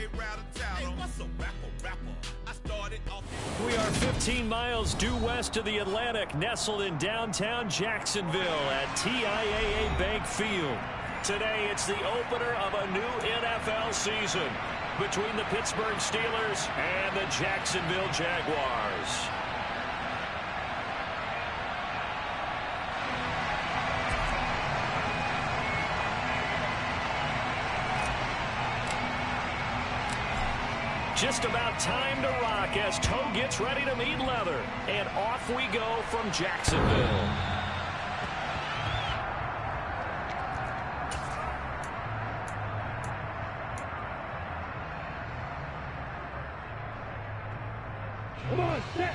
they rattle tattle. Hey, what's a rapper? I started off. We are 15 miles due west of the Atlantic, nestled in downtown Jacksonville at TIAA Bank Field. Today, it's the opener of a new NFL season between the Pittsburgh Steelers and the Jacksonville Jaguars. Just about time to rock as toe gets ready to meet leather. And off we go from Jacksonville. Come on, set!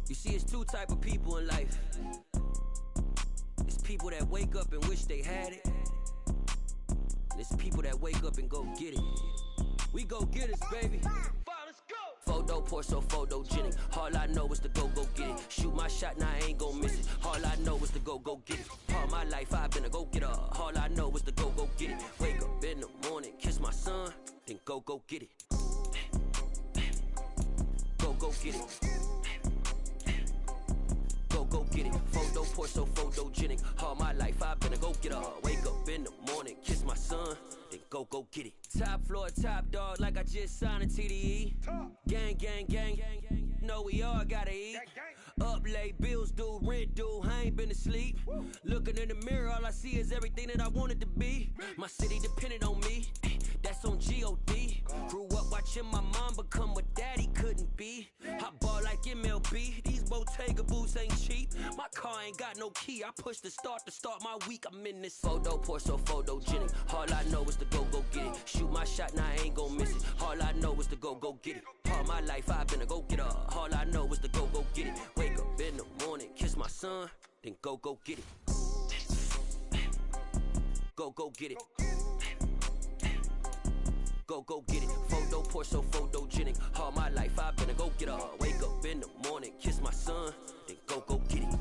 You see, it's two type of people in life. It's people that wake up and wish they had it. And it's people that wake up and go get it. We go get it, baby. Let's go. Photo pour so photogenic. All I know is to go get it. Shoot my shot, now I ain't gon' miss it. All I know is to go get it. All my life I've been a go-getter. All I know is to go get it. Wake up in the morning, kiss my son, then go get it. Go get it. Go get it. Photo pour so photogenic. All my life I've been a go-getter. Wake up in the morning, kiss my son, then go get it. Top floor, top dog, like I just signed a TDE. Gang. Know we all gotta eat. Up late, bills due, rent due, I ain't been asleep. Looking in the mirror, all I see is everything that I wanted to be. My city depended on me, that's on G.O.D. Grew up watching my mom become what daddy couldn't be. I ball like MLB, these Bottega boots ain't cheap. My car ain't got no key, I push the start my week. I'm in this photo pour so photogenic. All I know is to go get it. Shoot my shot, now I ain't gon' miss it. All I know is to go get it. All my life I've been a go-getter. All I know is to go get it. Wake up in the morning, kiss my son, then go get it. Go get it. Go get it. Photo pour so photogenic. All my life I've been a go-getter. Wake up in the morning, kiss my son, then go get it.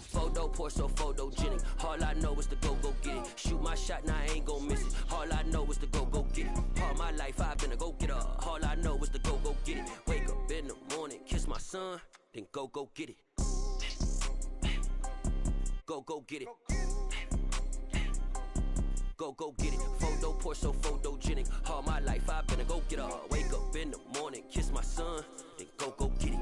Photo pour so photogenic. All I know is to go get it. Shoot my shot, now I ain't gon' miss it. All I know is to go get it. All my life I've been a go-getter. All I know is to go get it. Wake up in the morning, kiss my son, then go get it. Go get it. Go get it. Photo pour so photogenic. All my life I've been a go-getter. Wake up in the morning, kiss my son, then go get it.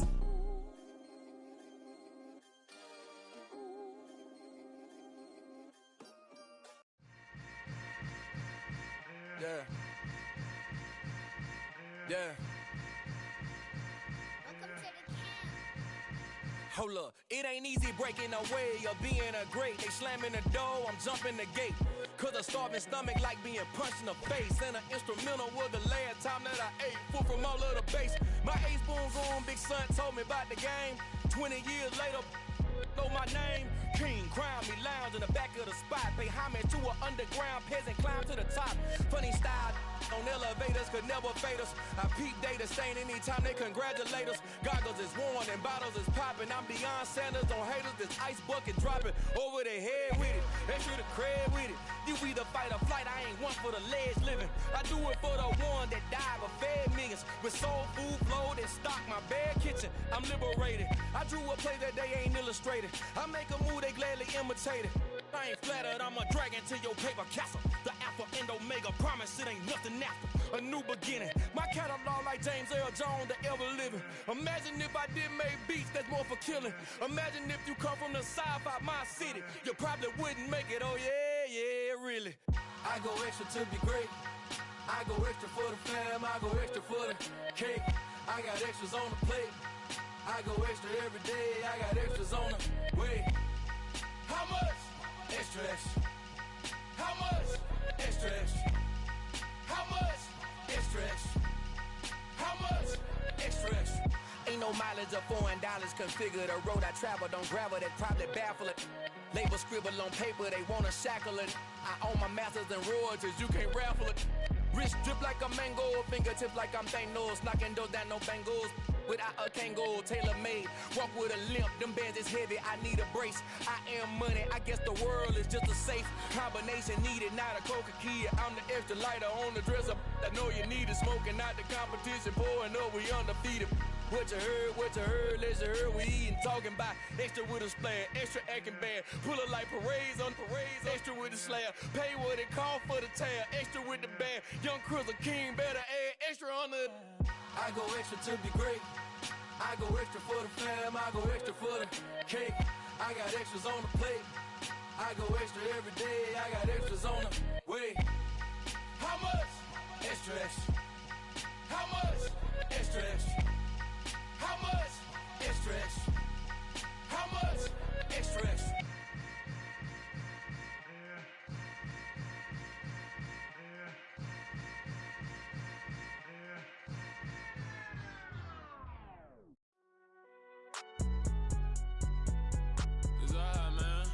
Yeah. Hold up, it ain't easy breaking away or being a great. They slamming the door, I'm jumping the gate. Cause a starving stomach like being punched in the face. And an instrumental was the last time that I ate. Food from all of the base. My 8-spoon room, big son told me about the game. 20 years later, know my name. King, crown me, lounge in the back of the spot. Pay homage to an underground peasant, climb to the top. Funny style on elevators could never fade us. I peep data stain anytime they congratulate us. Goggles is worn and bottles is popping. I'm beyond Sanders on haters, this ice bucket dropping over their head with it. Extra the cred with it. You either fight or flight, I ain't one for the ledge living. I do it for the one that died but fed millions. With soul food flowed and stocked my bad kitchen. I'm liberated. I drew a play that they ain't illustrated. I make a move, they gladly imitate it. I ain't flattered, I'm a dragon to your paper castle. The alpha and omega, promise it ain't nothing after. a new beginning. My catalog like James Earl Jones, the ever living. Imagine if I did make beats that's more for killing. Imagine if you come from the south out my city, you probably wouldn't make it. Oh yeah, really. I go extra to be great. I go extra for the fam, I go extra for the cake. I got extras on the plate. I go extra every day, I got extras on the way. How much? Extra, extra. How much? Extra, extra. How much? Extra, extra. How much? Extra, extra. Ain't no mileage of $4 configure the road I travel. Don't gravel that probably baffle it. Label scribble on paper, they wanna shackle it. I own my masters and royalties, you can't raffle it. Wrist drip like a mango, fingertips like I'm Thanos, knocking those down no bangles. Without a Kango, tailor-made, walk with a limp, them bands is heavy, I need a brace. I am money, I guess the world is just a safe combination needed, not a coca-key. I'm the extra lighter on the dresser, I know you need it, smoking out the competition, pouring up, we undefeated. What you heard, let's you heard, we eating, talking about extra with a splash, extra acting bad, pull it like parades on parades, extra with the slab, pay what it cost for the tab, extra with the band, young Chris a king, better add extra on the. I go extra to be great, I go extra for the fam, I go extra for the cake, I got extras on the plate, I go extra every day, I got extras on the way. How much? Extra, extra. How much? Extra, extra. How much? Extra, extra. How much? Extra, extra. It's alright, man.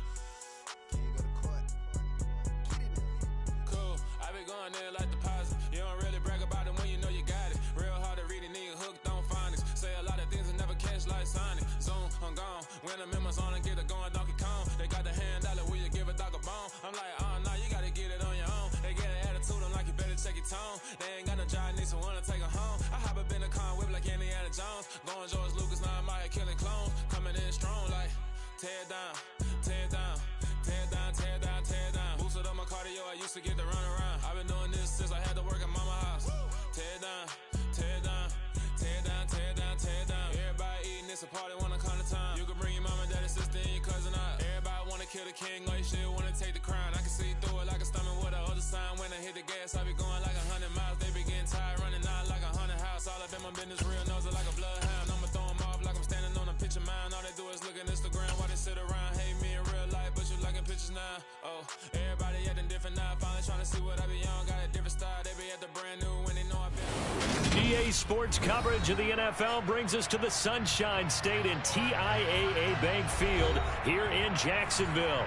Cool. I be going there like deposit. You don't really brag about it when you know you got it. Real hard to read a nigga hooked on phonics. Say a lot of things and never catch like Sonic. Zoom, I'm gone. When the members on and get it going Donkey Kong. They got the hand dollar, will you give a dog a bone? I'm like, oh no, you gotta get it on your own. They get an attitude, I'm like, you better check your tone. They ain't got no job, need someone to take her home. I hop up in the car, whip like Indiana Jones. Going George Lucas, now I'm out here killing clones. Coming in strong like, tear down, tear down, tear down, tear down, tear down. Boosted up my cardio, I used to get to run around. I've been doing this since I had to work at mama house. Tear down, tear down, tear down, tear down, tear down. Everybody eating, it's a party, wanna come to time. You can bring your mama, daddy, sister, and your cousin out. Everybody wanna kill the king, or you shit wanna take the crown. I can see through it like a stomach with a other sign. When I hit the gas, I be going like 100 miles. They be getting tired, running out like 100 house. All up in my business, real nose like a bloodhound. I'ma throw them off like I'm standing on a picture mine. All they do is look at Instagram while they sit around. Hate me in real life, but you liking pictures now. Oh, everybody acting different now. Finally trying to see what I be on. Got a different style, they be at the brand new when they know I've been. PA Sports coverage of the NFL brings us to the Sunshine State in TIAA Bank Field here in Jacksonville.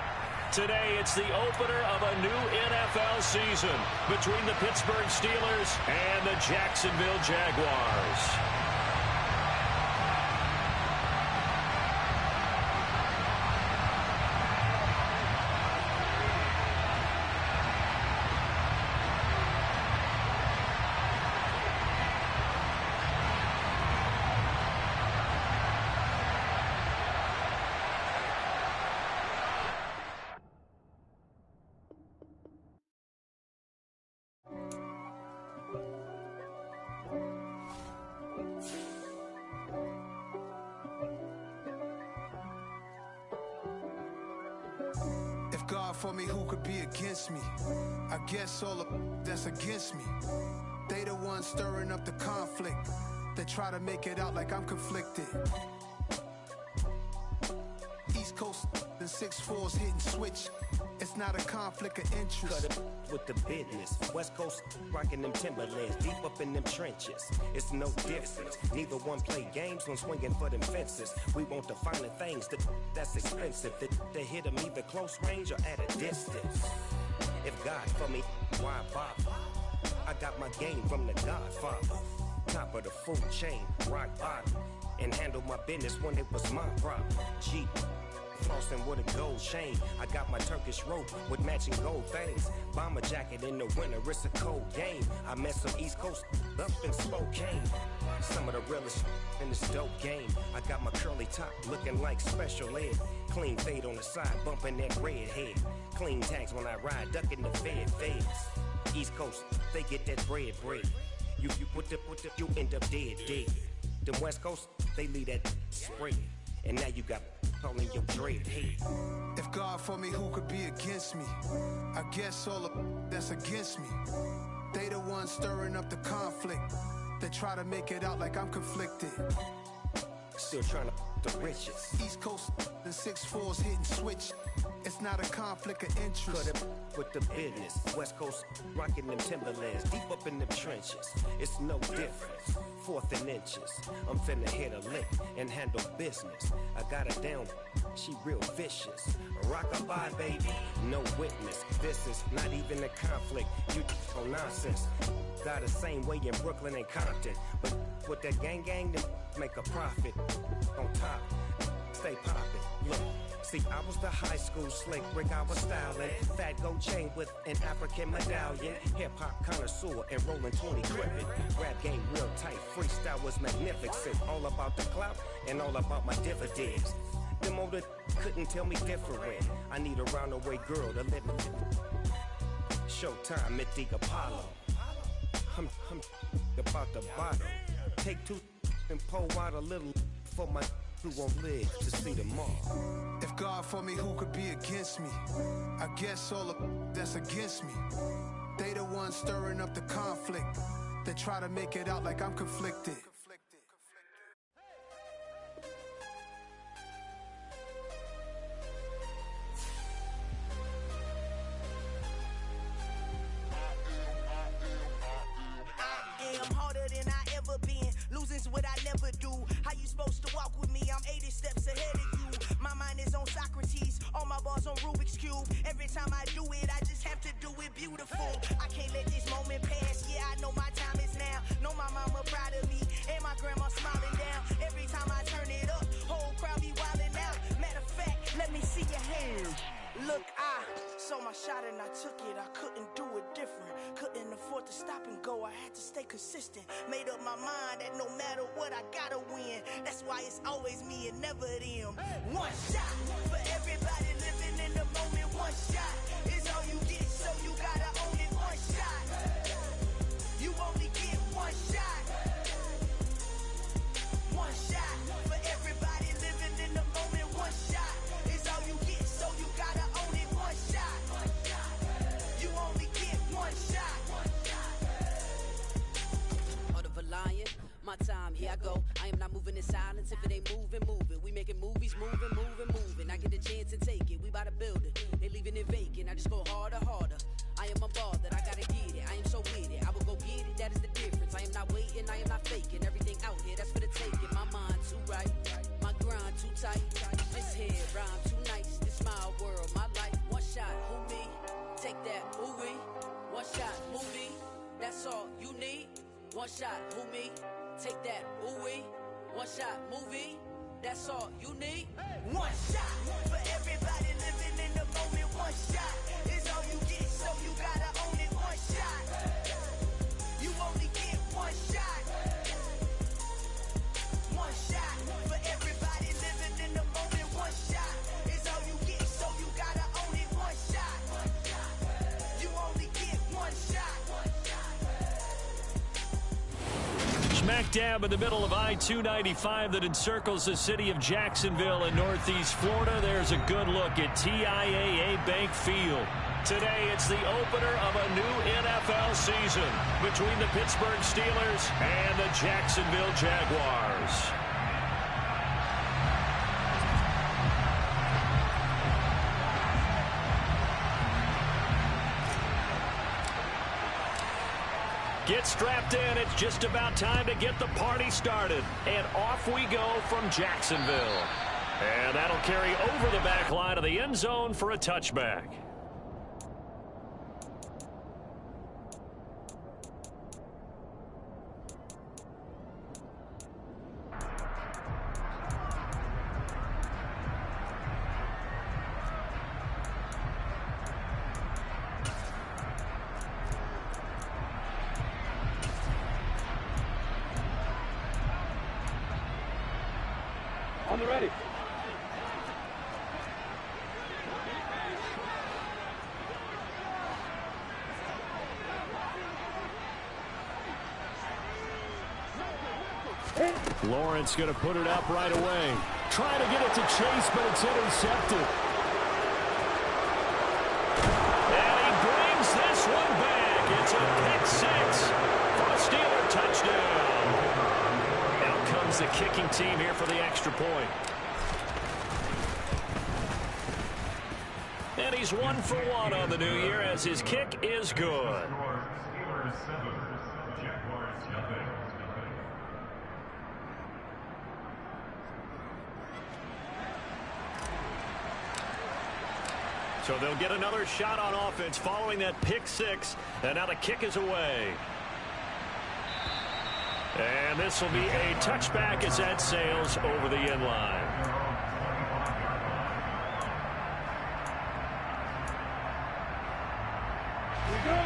Today, it's the opener of a new NFL season between the Pittsburgh Steelers and the Jacksonville Jaguars. God for me, who could be against me? I guess all of that's against me. They the ones stirring up the conflict. They try to make it out like I'm conflicted. East Coast and 6'4's hitting switch. It's not a conflict of interest. Cut it with the business. West Coast rocking them Timberlands, deep up in them trenches. It's no difference. Neither one play games when swinging for them fences. We want the finer things that's expensive. They hit them either close range or at a distance. If God for me, why bother? I got my game from the Godfather. Top of the food chain, rock bottom. And handle my business when it was my problem. Jeep. Flossing with a gold chain. I got my Turkish rope with matching gold things. Bomber jacket in the winter, it's a cold game. I met some East Coast up in Spokane. Some of the realest in this dope game. I got my curly top looking like special ed. Clean fade on the side, bumping that red head. Clean tags when I ride, ducking the feds. East Coast, they get that bread. You you end up dead. Them West Coast, they leave that spread. And now you got all in your dread head. If God for me, who could be against me? I guess all of that's against me. They the ones stirring up the conflict. They try to make it out like I'm conflicted. Still trying to the riches. East Coast, the 6'4s hitting switch. It's not a conflict of interest. Cut it with the business. West Coast rocking them Timberlands, deep up in them trenches. It's no difference. 4th and inches. I'm finna hit a lick and handle business. I got her down, she real vicious. Rock-a-bye, baby, no witness. This is not even a conflict. You on nonsense. Got the same way in Brooklyn and Compton, but with that gang, then make a profit. On top, stay poppin'. Look. See, I was the high school slick Rick, I was styling. Fat gold chain with an African medallion. Hip-hop connoisseur and rolling 20 gripping. Rap game real tight, freestyle was magnificent. All about the clout and all about my dividends. Them older couldn't tell me different. I need a roundaway girl to let me. Showtime at the Apollo. I'm about the bottle. Take 2 and pour out a little for my who won't live to see tomorrow. If God for me, who could be against me? I guess all of that's against me. They the ones stirring up the conflict. They try to make it out like I'm conflicted. I am harder than I ever been. Losing's what I never do. How you supposed to walk with me? I'm 80 steps ahead of you. My mind is on Socrates, all my bars on Rubik's Cube. Every time I do it, I just have to do it beautiful. I can't let this moment pass. Yeah, I know my time is now. Know my mama proud of me, and my grandma smiling down. Every time I turn it up, whole crowd be wildin' out. Matter of fact, let me see your hands. Look, I saw my shot and I took it. I couldn't do it different. Couldn't afford to stop and go. I had to stay consistent. Made up my mind that no matter what, I gotta win. That's why it's always me and never them. One shot for everybody living in the moment. One shot is all you get, so you gotta own it. One shot. You only get one shot. One shot for everybody living in the moment. One shot is all you get, so you gotta own it. One shot. You only get one shot. Heart of a lion, my time, here I go. I am not moving in silence. If it ain't moving. We making movies, moving. I get a chance to take it. We bout to build it. They leaving it vacant. I just go harder. I am a ball that I gotta get it. I am so with it. I will go get it. That is the difference. I am not waiting. I am not faking. Everything out here, that's for the taking. My mind too right. My grind too tight. This head rhyme too nice. This my world, my life. One shot, who me? Take that, ooh-wee. One shot, movie. That's all you need. One shot, who me? Take that, ooh-wee. One shot, movie. That's all you need. One shot for everybody living in the moment. One shot is all you get, so you gotta own it. One shot. You only get one shot. One shot for everybody living in the moment. One shot is all you get, so you gotta own it. One shot. You only get one shot. Smack dab in the middle of I-295 that encircles the city of Jacksonville in northeast Florida. There's a good look at TIAA Bank Field. Today, it's the opener of a new NFL season between the Pittsburgh Steelers and the Jacksonville Jaguars. Get strapped in. It's just about time to get the party started. And off we go from Jacksonville. And that'll carry over the back line of the end zone for a touchback. On the ready. Lawrence going to put it up right away. Trying to get it to Chase, but it's intercepted. And he brings this one back. It's a pick six for a Steeler touchdown. Out comes the kicking team here for the extra point. And he's 1 for 1 on the new year as his kick is good. So they'll get another shot on offense following that pick six. And now the kick is away. And this will be a touchback as that sails over the end line.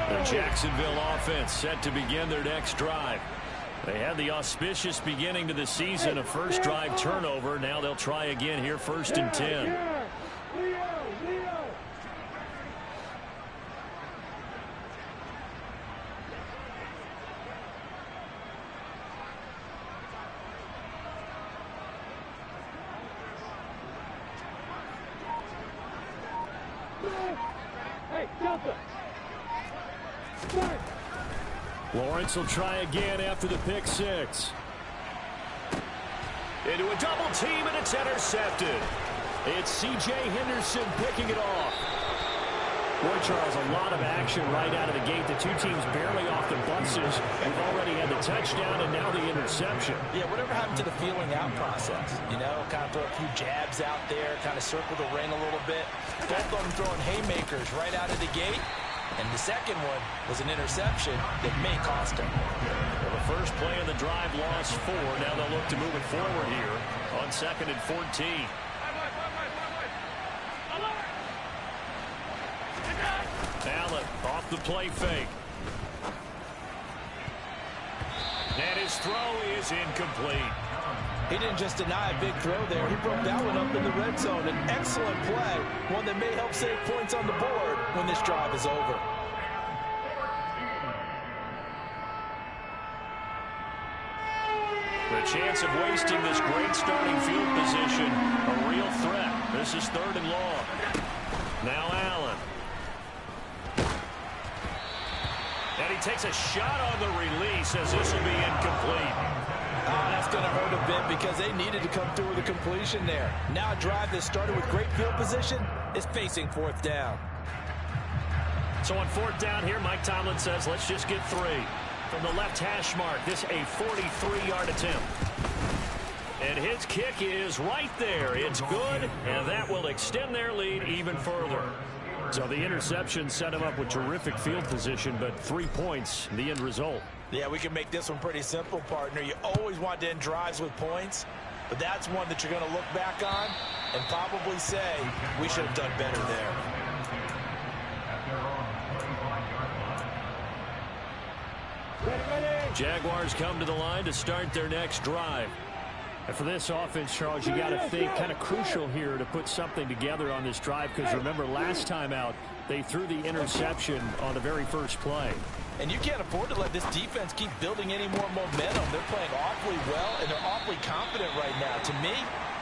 The Jacksonville offense set to begin their next drive. They had the auspicious beginning to the season, a first drive turnover. Now they'll try again here, 1st and 10. Lawrence will try again after the pick six. Into a double team, and it's intercepted. It's C.J. Henderson picking it off. Boy, Charles, a lot of action right out of the gate. The two teams barely off the buses. We've already had the touchdown and now the interception. Yeah, whatever happened to the feeling out process? You know, kind of throw a few jabs out there, kind of circle the ring a little bit. Both of them throwing haymakers right out of the gate. And the second one was an interception that may cost him. Well, the first play of the drive lost 4. Now they'll look to move it forward here on 2nd and 14. Allen off the play fake. And his throw is incomplete. He didn't just deny a big throw there. He broke that one up in the red zone. An excellent play. One that may help save points on the board when this drive is over. The chance of wasting this great starting field position, a real threat. This is 3rd and long. Now Allen. And he takes a shot on the release as this will be incomplete. That's going to hurt a bit because they needed to come through with a completion there. Now a drive that started with great field position is facing 4th down. So on 4th down here, Mike Tomlin says, let's just get 3. From the left hash mark, this a 43-yard attempt. And his kick is right there. It's good, and that will extend their lead even further. So the interception set him up with terrific field position, but 3 points, the end result. Yeah, we can make this one pretty simple, partner. You always want to end drives with points, but that's one that you're going to look back on and probably say, we should have done better there. Jaguars come to the line to start their next drive. And for this offense, Charles, you got to think kind of crucial here to put something together on this drive, because remember last time out they threw the interception on the very first play. And you can't afford to let this defense keep building any more momentum. They're playing awfully well, and they're awfully confident right now. To me,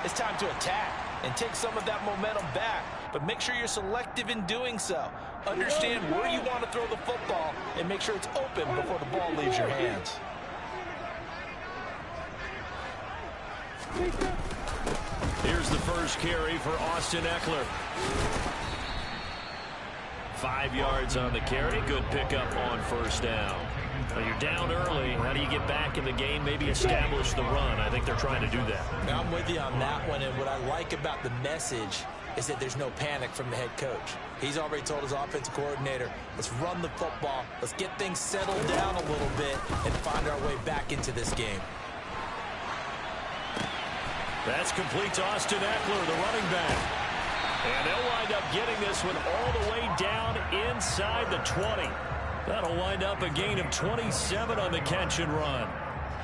it's time to attack and take some of that momentum back. But make sure you're selective in doing so. Understand where you want to throw the football and make sure it's open before the ball leaves your hands. Here's the first carry for Austin Eckler. 5 yards on the carry. Good pickup on 1st down. Well, you're down early. How do you get back in the game? Maybe establish the run. I think they're trying to do that. Now, I'm with you on that one, and what I like about the message is that there's no panic from the head coach. He's already told his offensive coordinator, let's run the football, let's get things settled down a little bit and find our way back into this game. That's complete to Austin Eckler, the running back. And they'll wind up getting this one all the way down inside the 20. That'll wind up a gain of 27 on the catch and run.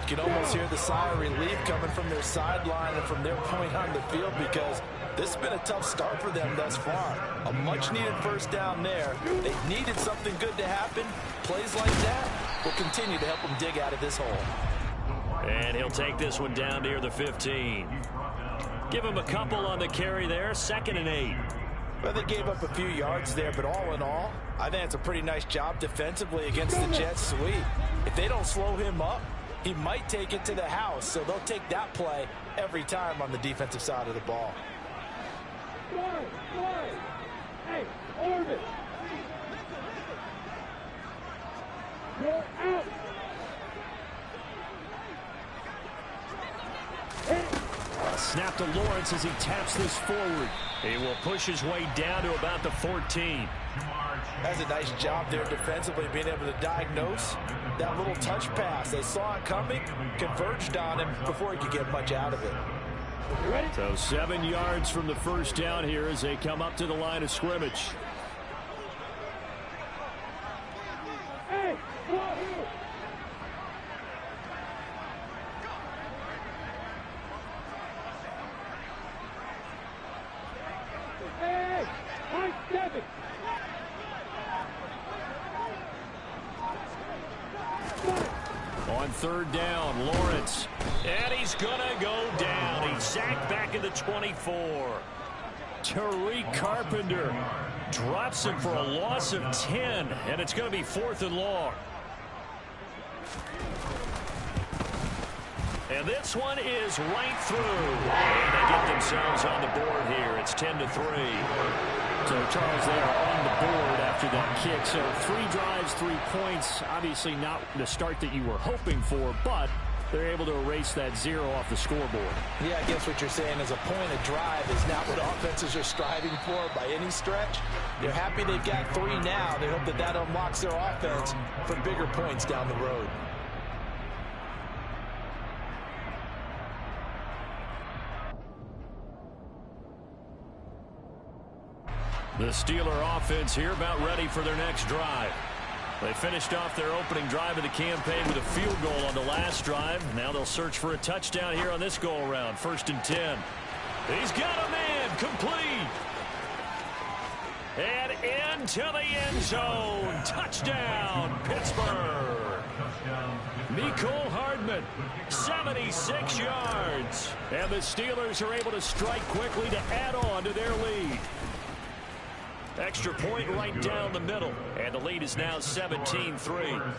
You can almost hear the sigh of relief coming from their sideline and from their point on the field, because this has been a tough start for them thus far. A much-needed 1st down there. They needed something good to happen. Plays like that will continue to help them dig out of this hole. And he'll take this one down near the 15. Give him a couple on the carry there. 2nd and 8. Well, they gave up a few yards there, but all in all, I think it's a pretty nice job defensively against the Jets sweep. If they don't slow him up, he might take it to the house, so they'll take that play every time on the defensive side of the ball. Hey, Orbit! You're out! Snap to Lawrence as he taps this forward. He will push his way down to about the 14. That's a nice job there defensively, being able to diagnose that little touch pass. They saw it coming, converged on him before he could get much out of it. So 7 yards from the first down here as they come up to the line of scrimmage. Hey, hey, Mike 7. On 3rd down, Lawrence. And he's going to go down. He's sacked back at the 24. Tariq Carpenter drops him for a loss of 10. And it's going to be 4th and long. And this one is right through. And they get themselves on the board here. It's 10-3. So, Charles, they are on the board after that kick. So 3 drives, 3 points. Obviously not the start that you were hoping for, but they're able to erase that 0 off the scoreboard. Yeah, I guess what you're saying is a point of drive is not what offenses are striving for by any stretch. They're happy they've got 3 now. They hope that that unlocks their offense for bigger points down the road. The Steeler offense here about ready for their next drive. They finished off their opening drive of the campaign with a field goal on the last drive. Now they'll search for a touchdown here on this go-around. 1st and 10. He's got a man complete. And into the end zone. Touchdown, Pittsburgh. Mecole Hardman, 76 yards. And the Steelers are able to strike quickly to add on to their lead. Extra point right down the middle. And the lead is now 17-3.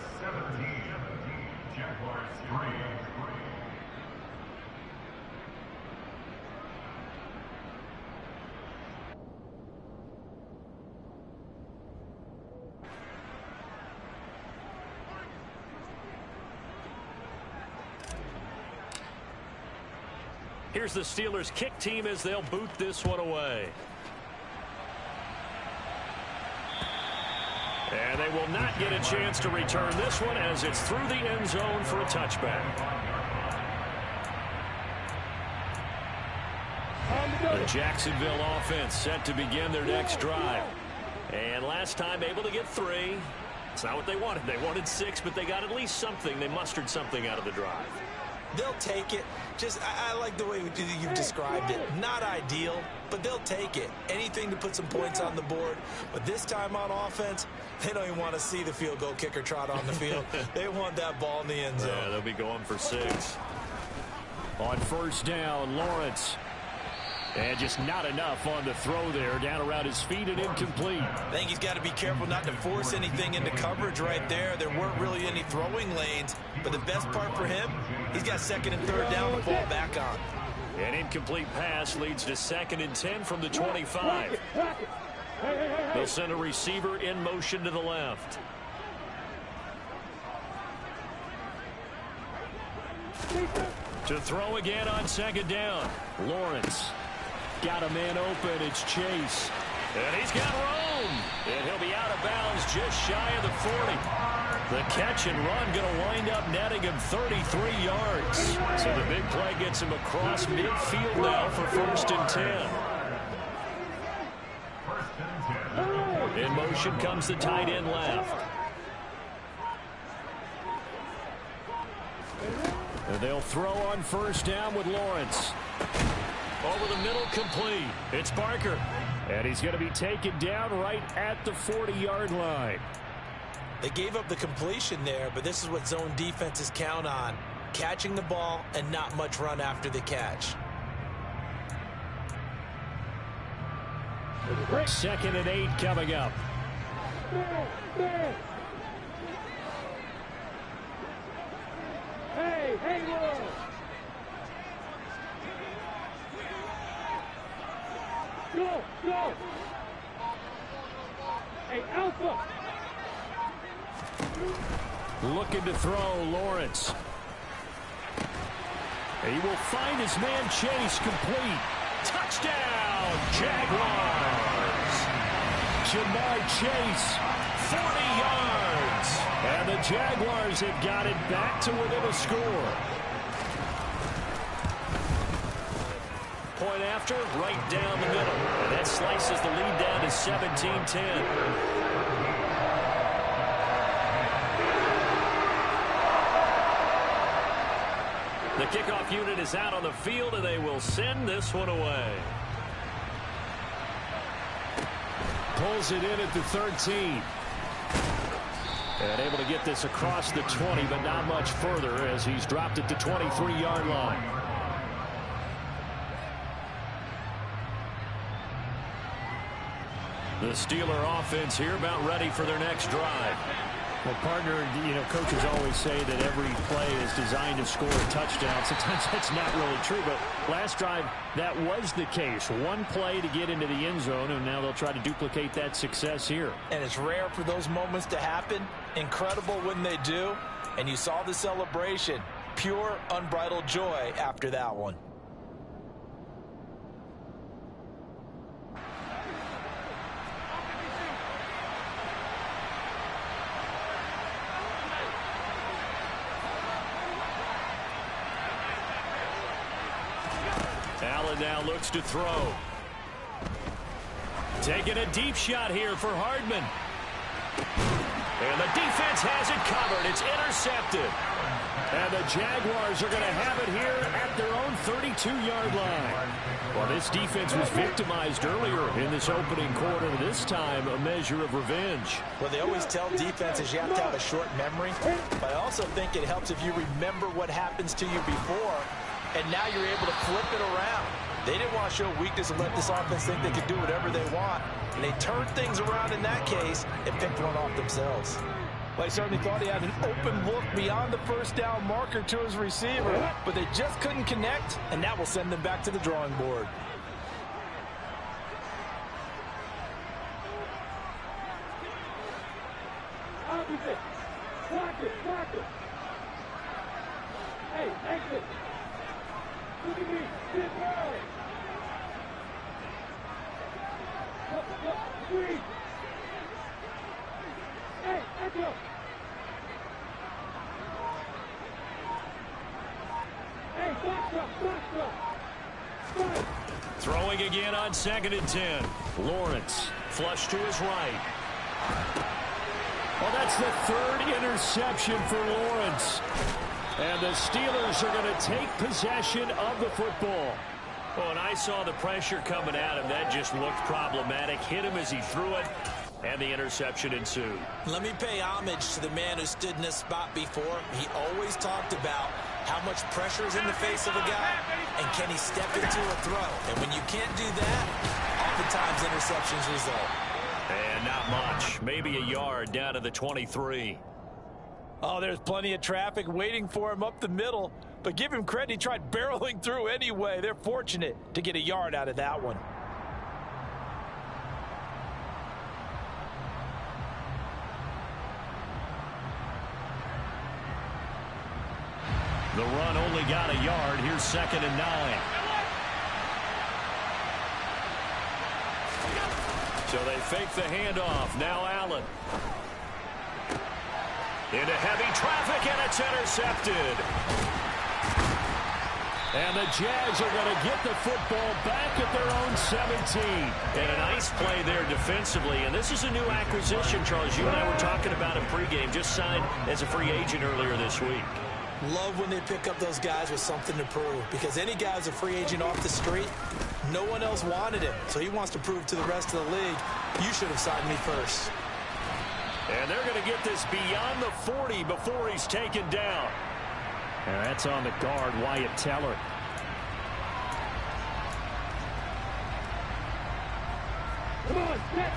Here's the Steelers kick team as they'll boot this one away. And they will not get a chance to return this one as it's through the end zone for a touchback. The Jacksonville offense set to begin their next drive. And last time able to get 3. It's not what they wanted. They wanted 6, but they got at least something. They mustered something out of the drive. They'll take it. I like the way you've described it. Not ideal, but they'll take it. Anything to put some points on the board. But this time on offense, they don't even want to see the field goal kicker trot on the field. They want that ball in the end zone. Yeah, they'll be going for 6. On 1st down, Lawrence. And just not enough on the throw there. Down around his feet and incomplete. I think he's got to be careful not to force anything into coverage right there. There weren't really any throwing lanes. But the best part for him, he's got 2nd and 3rd down to fall back on. An incomplete pass leads to 2nd and 10 from the 25. They'll send a receiver in motion to the left. To throw again on 2nd down. Lawrence. Got a man open. It's Chase. And he's got room. And he'll be out of bounds just shy of the 40. The catch and run going to wind up netting him 33 yards. So the big play gets him across midfield now for 1st and 10. In motion comes the tight end left. And they'll throw on 1st down with Lawrence. Over the middle, complete. It's Barker. And he's going to be taken down right at the 40-yard line. They gave up the completion there, but this is what zone defenses count on. catching the ball and not much run after the catch. 2nd and 8 coming up. Hey, Lord. Go. Hey, Alpha. Looking to throw, Lawrence. He will find his man Chase, complete. Touchdown, Jaguars. Jamar Chase, 40 yards. And the Jaguars have got it back to within a score. Point after, right down the middle. And that slices the lead down to 17-10. The kickoff unit is out on the field, and they will send this one away. Pulls it in at the 13. And able to get this across the 20, but not much further as he's dropped at the 23-yard line. The Steeler offense here about ready for their next drive. Well, partner, coaches always say that every play is designed to score a touchdown. Sometimes that's not really true, but last drive, that was the case. One play to get into the end zone, and now they'll try to duplicate that success here. And it's rare for those moments to happen. Incredible when they do. And you saw the celebration. Pure, unbridled joy after that one. Allen now looks to throw. Taking a deep shot here for Hardman. And the defense has it covered. It's intercepted. And the Jaguars are going to have it here at their own 32-yard line. Well, this defense was victimized earlier in this opening quarter. This time, a measure of revenge. Well, they always tell defenses you have to have a short memory. But I also think it helps if you remember what happens to you before. And now you're able to flip it around. They didn't want to show weakness and let this offense think they could do whatever they want. And they turned things around in that case and picked one off themselves. Well, he certainly thought he had an open look beyond the first down marker to his receiver, but they just couldn't connect, and that will send them back to the drawing board. Opposite. Block it. Hey, exit. Look at me. Sit down. Squeeze. Hey, echo. Hey, box up. Throwing again on 2nd and 10. Lawrence, flush to his right. Well, that's the third interception for Lawrence. And the Steelers are going to take possession of the football. Well, and I saw the pressure coming at him. That just looked problematic. Hit him as he threw it, and the interception ensued. Let me pay homage to the man who stood in this spot before. He always talked about how much pressure is in the face of a guy, and can he step into a throw. And when you can't do that, oftentimes interceptions result. And not much. Maybe a yard down to the 23. Oh, there's plenty of traffic waiting for him up the middle. But give him credit, he tried barreling through anyway. They're fortunate to get a yard out of that one. The run only got a yard. Here's 2nd and 9. So they fake the handoff. Now Allen. Into heavy traffic, and it's intercepted. And the Jags are going to get the football back at their own 17. And a nice play there defensively. And this is a new acquisition, Charles. You and I were talking about him pregame. Just signed as a free agent earlier this week. Love when they pick up those guys with something to prove. Because any guy who's a free agent off the street, no one else wanted him. So he wants to prove to the rest of the league, you should have signed me first. And they're going to get this beyond the 40 before he's taken down. And that's on the guard, Wyatt Teller. Come on, set.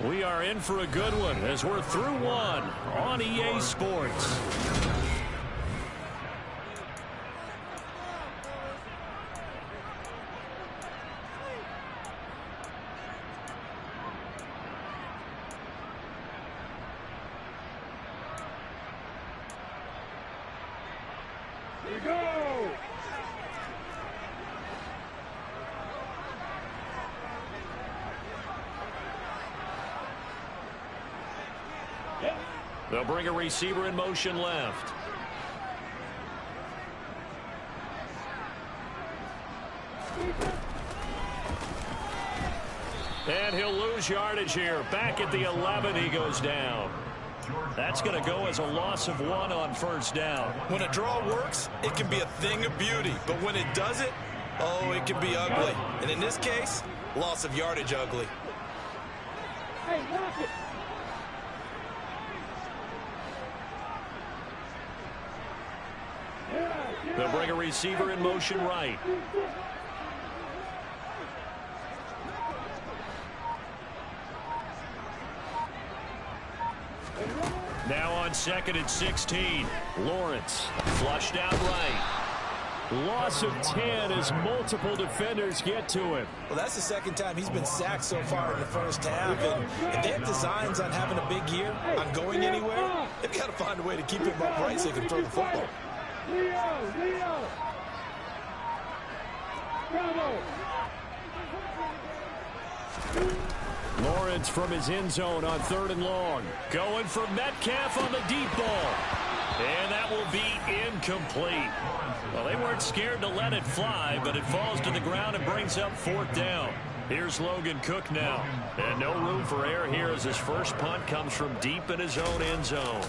We are in for a good one as we're through one on EA Sports. Here we go. They'll bring a receiver in motion left. And he'll lose yardage here. Back at the 11, he goes down. That's going to go as a loss of 1 on first down. When a draw works, it can be a thing of beauty. But when it doesn't, oh, it can be ugly. And in this case, loss of yardage ugly. Hey, watch it. They'll bring a receiver in motion right. Now on 2nd and 16. Lawrence flushed out right. Loss of 10 as multiple defenders get to him. Well, that's the second time he's been sacked so far in the first half. And if they have designs on having a big year, on going anywhere, they've got to find a way to keep him upright so he can throw the football. Leo. Bravo. Lawrence from his end zone on 3rd and long. Going for Metcalf on the deep ball. And that will be incomplete. Well, they weren't scared to let it fly, but it falls to the ground and brings up 4th down. Here's Logan Cook now. And no room for error here as his first punt comes from deep in his own end zone.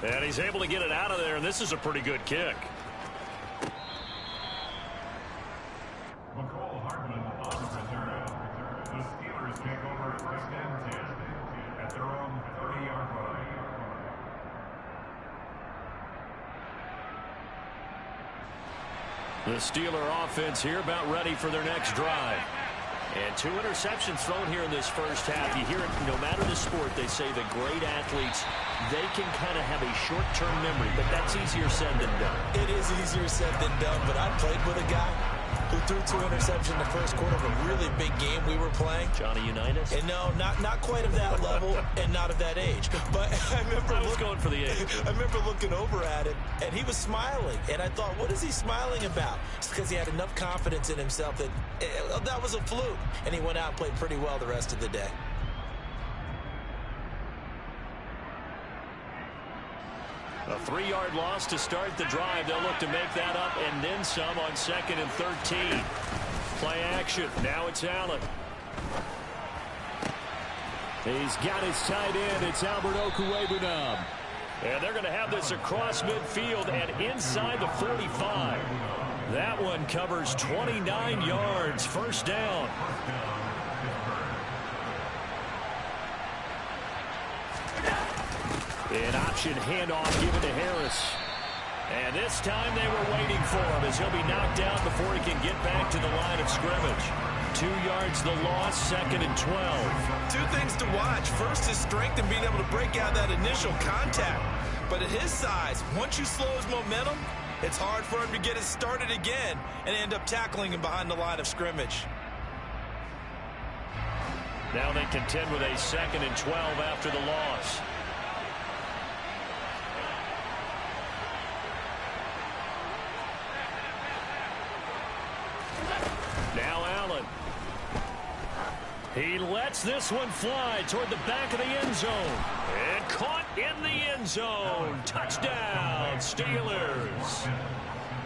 And he's able to get it out of there, and this is a pretty good kick. The Steelers take over at first and 10 at their own 30-yard line. The Steeler offense here about ready for their next drive. And 2 interceptions thrown here in this first half. You hear it no matter the sport. They say the great athletes, they can kind of have a short-term memory, but that's easier said than done. It is easier said than done, but I played with a guy who threw 2 interceptions in the first quarter of a really big game we were playing. Johnny Unitas? And no, not quite of that level and not of that age. But I remember going for the age. I remember looking over at him, and he was smiling. And I thought, what is he smiling about? It's because he had enough confidence in himself that that was a fluke. And he went out and played pretty well the rest of the day. A 3-yard loss to start the drive. They'll look to make that up and then some on 2nd and 13. Play action. Now it's Allen. He's got his tight end. It's Albert Okwuegbunam. And they're going to have this across midfield and inside the 45. That one covers 29 yards. First down. An option handoff given to Harris. And this time they were waiting for him as he'll be knocked down before he can get back to the line of scrimmage. 2 yards the loss, 2nd and 12. 2 things to watch. First, his strength and being able to break out that initial contact. But at his size, once you slow his momentum, it's hard for him to get it started again and end up tackling him behind the line of scrimmage. Now they contend with a 2nd and 12 after the loss. Now Allen. He lets this one fly toward the back of the end zone. And caught in the end zone. Touchdown, Steelers.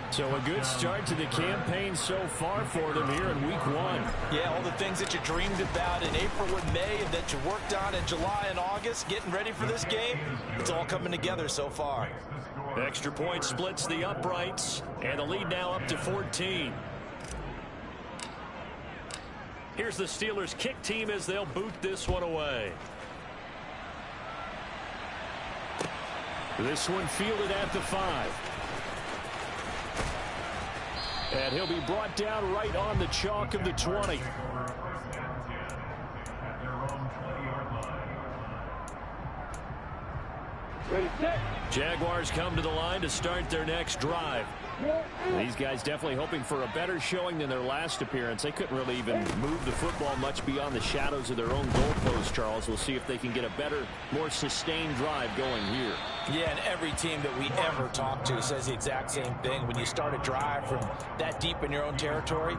So a good start to the campaign so far for them here in week 1. Yeah, all the things that you dreamed about in April and May and that you worked on in July and August, getting ready for this game, it's all coming together so far. Extra point splits the uprights, and the lead now up to 14. Here's the Steelers kick team as they'll boot this one away. This one fielded at the 5. And he'll be brought down right on the chalk of the 20. Jaguars come to the line to start their next drive. These guys definitely hoping for a better showing than their last appearance. They couldn't really even move the football much beyond the shadows of their own goalpost, Charles. We'll see if they can get a better, more sustained drive going here. Yeah, and every team that we ever talk to says the exact same thing. When you start a drive from that deep in your own territory,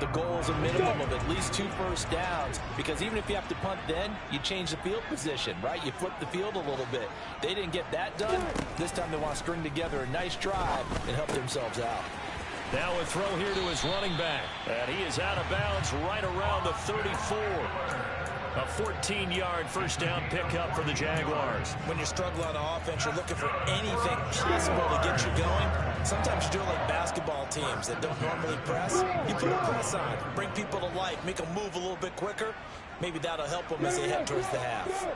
the goal is a minimum of at least 2 first downs, because even if you have to punt then, you change the field position, right? You flip the field a little bit. They didn't get that done. This time they want to string together a nice drive and help themselves out. Now a throw here to his running back. And he is out of bounds right around the 34. A 14-yard first down pickup for the Jaguars. When you struggle on offense, you're looking for anything possible to get you going. Sometimes you do it like basketball teams that don't normally press. You put a press on, bring people to life, make them move a little bit quicker. Maybe that'll help them as they head towards the half.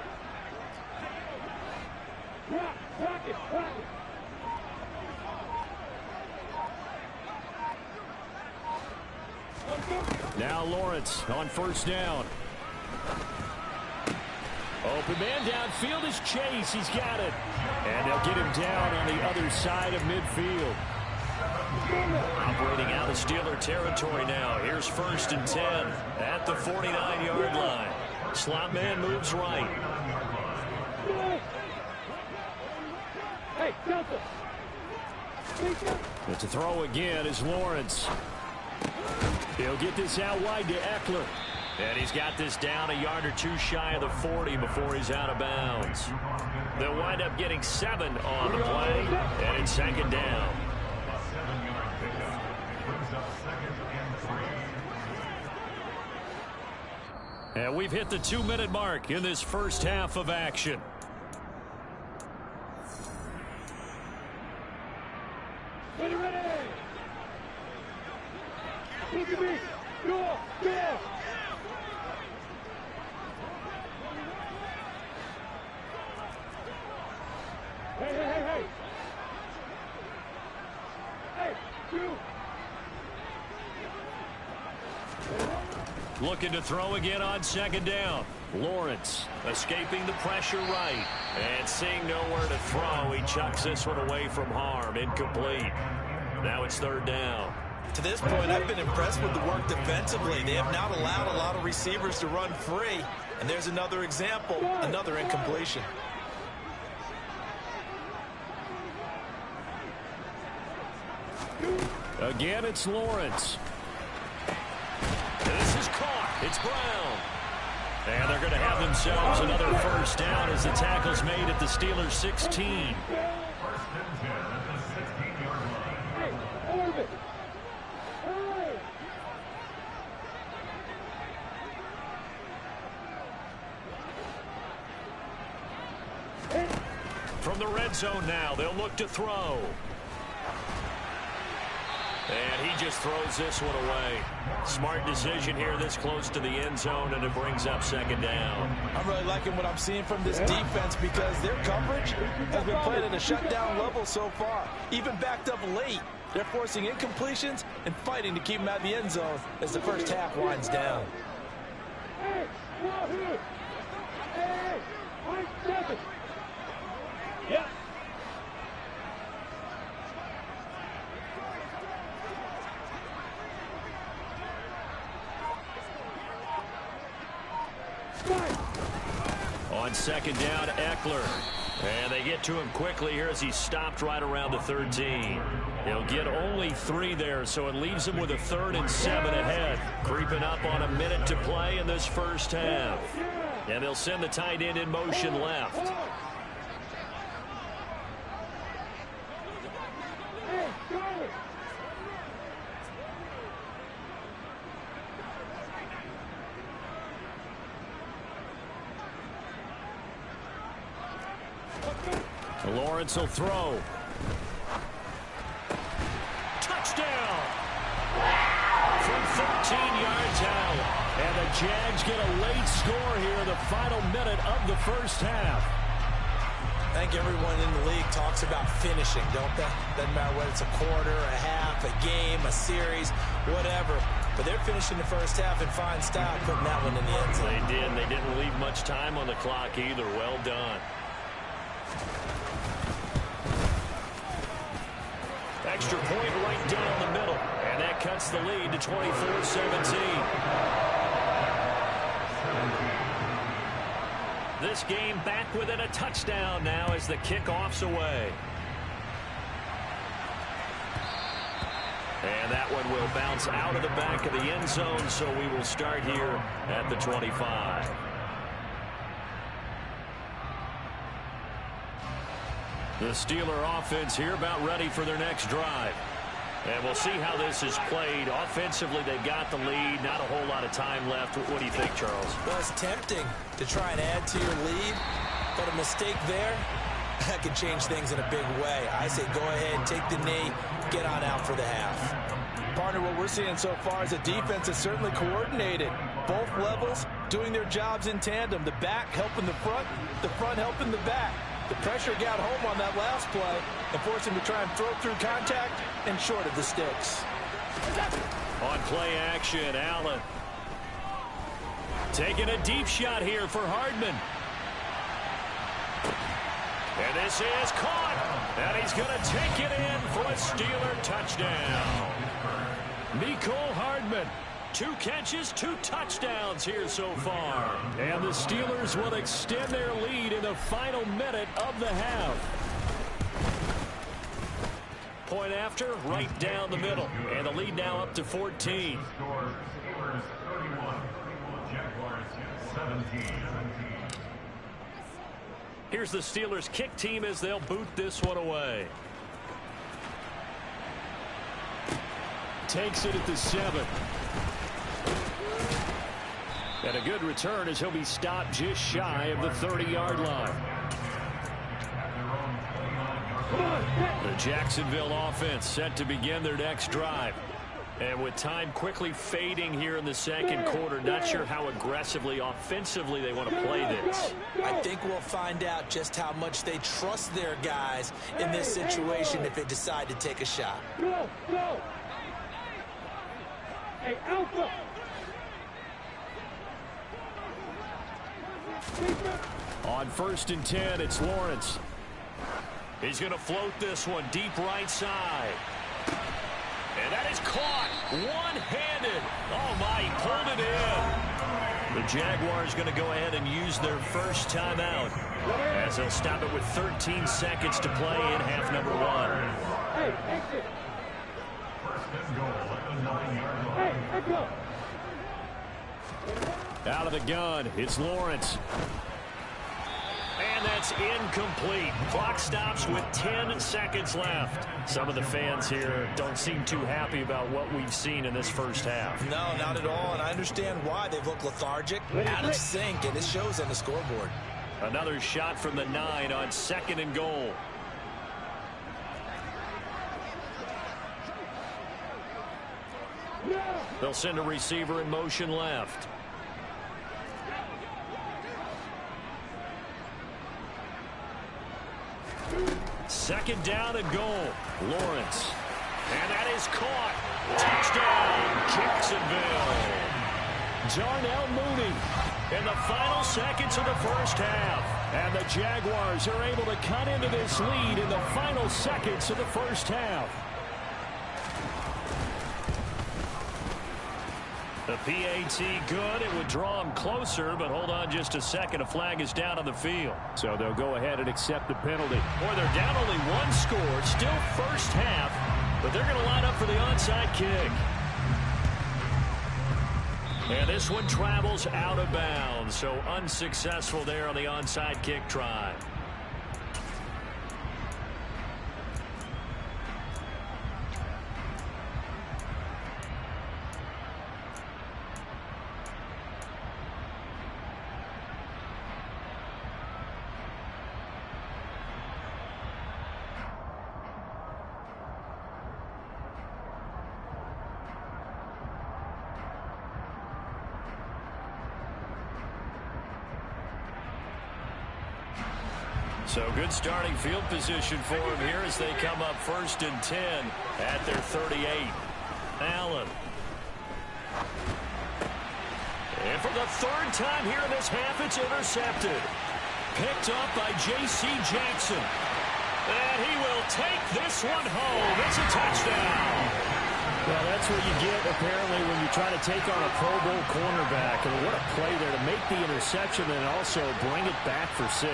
Now Lawrence on first down. Open man downfield is Chase. He's got it. And they'll get him down on the other side of midfield. Operating out of Steeler territory now. Here's 1st and 10 at the 49-yard line. Slot man moves right. Hey, Delta. But to throw again is Lawrence. He'll get this out wide to Eckler. And he's got this down a yard or 2 shy of the 40 before he's out of bounds. They'll wind up getting 7 on the play, and it's 2nd down. And we've hit the 2-minute mark in this first half of action. Ready, ready. Look at me. Go, go. Hey, hey, hey, hey. Hey, you. Looking to throw again on 2nd down. Lawrence escaping the pressure right. And seeing nowhere to throw, he chucks this one away from harm. Incomplete. Now it's 3rd down. To this point, I've been impressed with the work defensively. They have not allowed a lot of receivers to run free. And there's another example, another incompletion. Again, it's Lawrence. This is caught. It's Brown. And they're going to have themselves another first down as the tackle's made at the Steelers' 16. From the red zone now, they'll look to throw. And he just throws this one away. Smart decision here this close to the end zone, and it brings up 2nd down. I'm really liking what I'm seeing from this defense because their coverage has been played at a shutdown level so far. Even backed up late, they're forcing incompletions and fighting to keep them out of the end zone as the first half winds down. Hey, Wahoo. Hey, Mike 7. Yeah. On 2nd down, Eckler. And they get to him quickly here as he's stopped right around the 13. He'll get only 3 there, so it leaves him with a 3rd and 7 ahead. Creeping up on a minute to play in this first half. And they'll send the tight end in motion left. Lawrence will throw. Touchdown! From 13 yards out. And the Jags get a late score here in the final minute of the first half. I think everyone in the league talks about finishing, don't they? Doesn't matter whether it's a quarter, a half, a game, a series, whatever. But they're finishing the first half in fine style, putting that one in the end zone. They did. They didn't leave much time on the clock either. Well done. Extra point right down the middle. And that cuts the lead to 24-17. This game back within a touchdown now as the kickoff's away. And that one will bounce out of the back of the end zone, so we will start here at the 25. The Steeler offense here about ready for their next drive. And we'll see how this is played. Offensively, they got the lead. Not a whole lot of time left. What do you think, Charles? Well, it's tempting to try and add to your lead, but a mistake there, that could change things in a big way. I say go ahead, take the knee, get on out for the half. Partner, what we're seeing so far is the defense is certainly coordinated. Both levels doing their jobs in tandem. The back helping the front helping the back. The pressure got home on that last play and forced him to try and throw through contact and short of the sticks. On play action, Allen. Taking a deep shot here for Hardman. And this is caught. And he's going to take it in for a Steeler touchdown. Mecole Hardman. 2 catches, 2 touchdowns here so far. And the Steelers will extend their lead in the final minute of the half. Point after, right down the middle. And the lead now up to 14. Steelers 31, Jaguars 17. Here's the Steelers kick team as they'll boot this one away. Takes it at the 7. And a good return as he'll be stopped just shy of the 30-yard line. The Jacksonville offense set to begin their next drive. And with time quickly fading here in the second quarter, not sure how aggressively, offensively they want to play this. I think we'll find out just how much they trust their guys in this situation if they decide to take a shot. Go! Hey, Alpha! On 1st and 10, it's Lawrence. He's going to float this one deep right side. And that is caught one-handed. Oh, my, he pulled it in. The Jaguars going to go ahead and use their first timeout as they'll stop it with 13 seconds to play in half number 1. Hey, exit. First and goal at the 9-yard line. Hey, exit. Out of the gun, it's Lawrence. And that's incomplete. Clock stops with 10 seconds left. Some of the fans here don't seem too happy about what we've seen in this first half. No, not at all, and I understand why. They've looked lethargic, out of sync, and it shows on the scoreboard. Another shot from the 9 on 2nd and goal. They'll send a receiver in motion left. Second down and goal. Lawrence. And that is caught. Touchdown, Jacksonville. Darnell Mooney in the final seconds of the first half. And the Jaguars are able to cut into this lead in the final seconds of the first half. The PAT good. It would draw them closer, but hold on just a second. A flag is down on the field. So they'll go ahead and accept the penalty. Or they're down only 1 score. Still first half, but they're going to line up for the onside kick. And this one travels out of bounds. So unsuccessful there on the onside kick try. So good starting field position for him here as they come up 1st and 10 at their 38. Allen. And for the 3rd time here in this half, it's intercepted. Picked up by J.C. Jackson. And he will take this one home. It's a touchdown. Well, that's what you get, apparently, when you try to take on a Pro Bowl cornerback. And what a play there to make the interception and also bring it back for 6.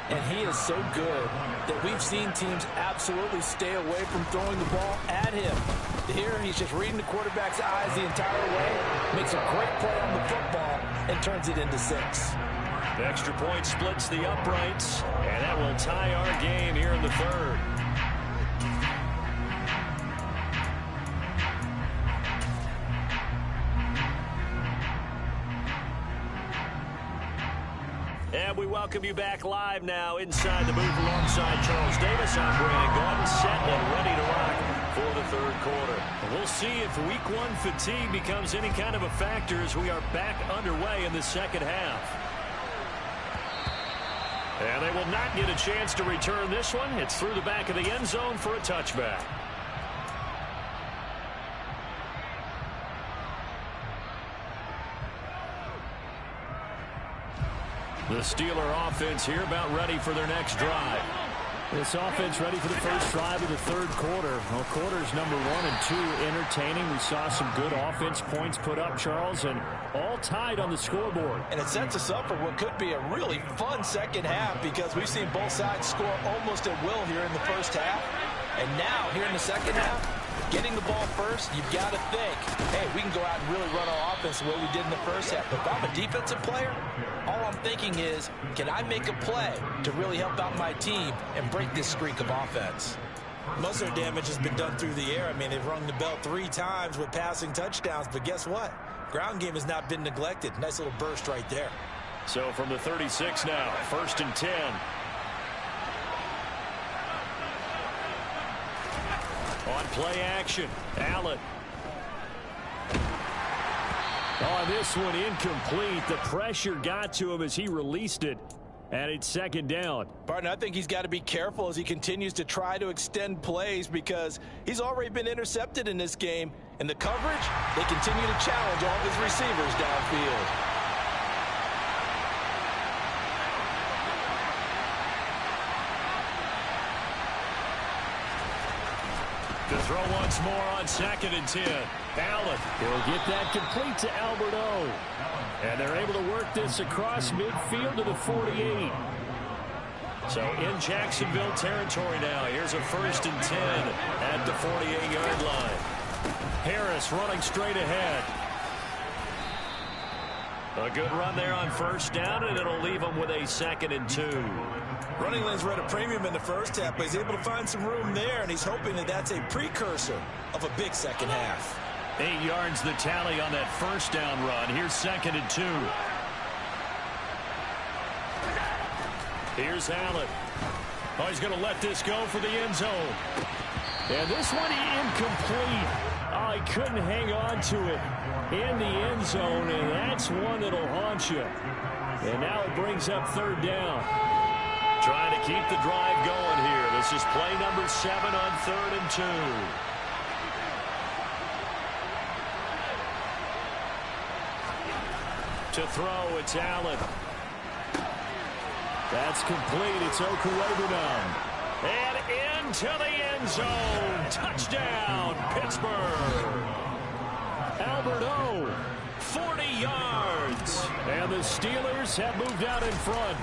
And he is so good that we've seen teams absolutely stay away from throwing the ball at him. Here, he's just reading the quarterback's eyes the entire way, makes a great play on the football, and turns it into 6. The extra point splits the uprights, and that will tie our game here in the 3rd. And we welcome you back live now inside the booth alongside Charles Davis. I'm Brandon Gordon, set and ready to rock for the 3rd quarter. We'll see if week 1 fatigue becomes any kind of a factor as we are back underway in the 2nd half. And they will not get a chance to return this one. It's through the back of the end zone for a touchback. The Steeler offense here about ready for their next drive. This offense ready for the first drive of the 3rd quarter. Well, quarters number 1 and 2 entertaining. We saw some good offense points put up, Charles, and all tied on the scoreboard. And it sets us up for what could be a really fun 2nd half because we've seen both sides score almost at will here in the 1st half. And now, here in the 2nd half, getting the ball first, you've got to think, hey, we can go out and really run our offense the way we did in the 1st half. But if I'm a defensive player, all I'm thinking is, can I make a play to really help out my team and break this streak of offense? Most of their damage has been done through the air. I mean, they've rung the bell 3 times with passing touchdowns, but guess what? Ground game has not been neglected. Nice little burst right there. So from the 36 now, 1st and 10. On play action, Allen. Oh, this one incomplete. The pressure got to him as he released it. And it's 2nd down. Barton, I think he's got to be careful as he continues to try to extend plays because he's already been intercepted in this game. And the coverage, they continue to challenge all of his receivers downfield. To throw once more on 2nd and 10. Allen. He'll get that complete to Alberto. And they're able to work this across midfield to the 48. So in Jacksonville territory now. Here's a 1st and 10 at the 48-yard line. Harris running straight ahead. A good run there on 1st down, and it'll leave them with a 2nd and 2. Running lanes were at a premium in the 1st half, but he's able to find some room there, and he's hoping that that's a precursor of a big 2nd half. 8 yards the tally on that 1st down run. Here's 2nd and 2. Here's Allen. Oh, he's going to let this go for the end zone. And this one incomplete. Oh, he couldn't hang on to it in the end zone, and that's one that'll haunt you. And now it brings up 3rd down. Trying to keep the drive going here. This is play number 7 on 3rd and 2. To throw, it's Allen. That's complete. It's Okuwebunam. And into the end zone. Touchdown, Pittsburgh. Alberto. 40 yards. And the Steelers have moved out in front.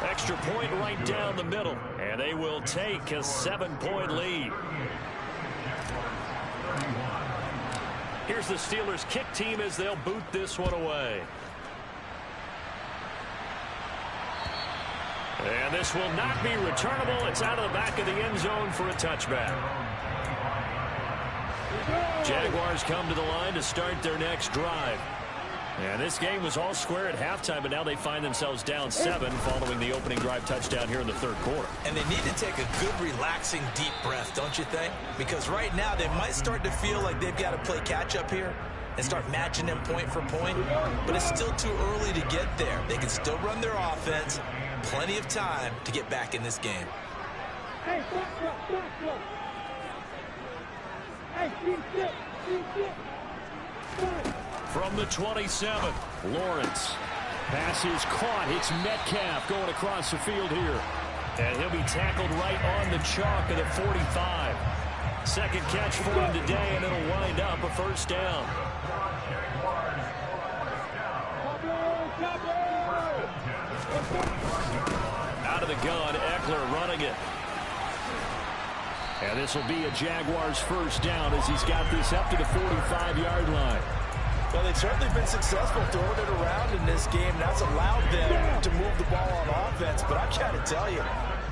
Extra point right down the middle. And they will take a 7-point lead. Here's the Steelers kick team as they'll boot this one away. And this will not be returnable. It's out of the back of the end zone for a touchback. Jaguars come to the line to start their next drive. And this game was all square at halftime, but now they find themselves down 7 following the opening drive touchdown here in the 3rd quarter. And they need to take a good, relaxing, deep breath, don't you think? Because right now they might start to feel like they've got to play catch-up here. and start matching them point for point, but it's still too early to get there. They can still run their offense. Plenty of time to get back in this game. Hey, from the 27, Lawrence. Pass is caught. It's Metcalf going across the field here. And he'll be tackled right on the chalk of the 45. Second catch for him today, and it'll wind up a first down. Out of the gun, Eckler running it. And this will be a Jaguars first down as he's got this up to the 45-yard line. Well, they've certainly been successful throwing it around in this game. That's allowed them to move the ball on offense. But I've got to tell you,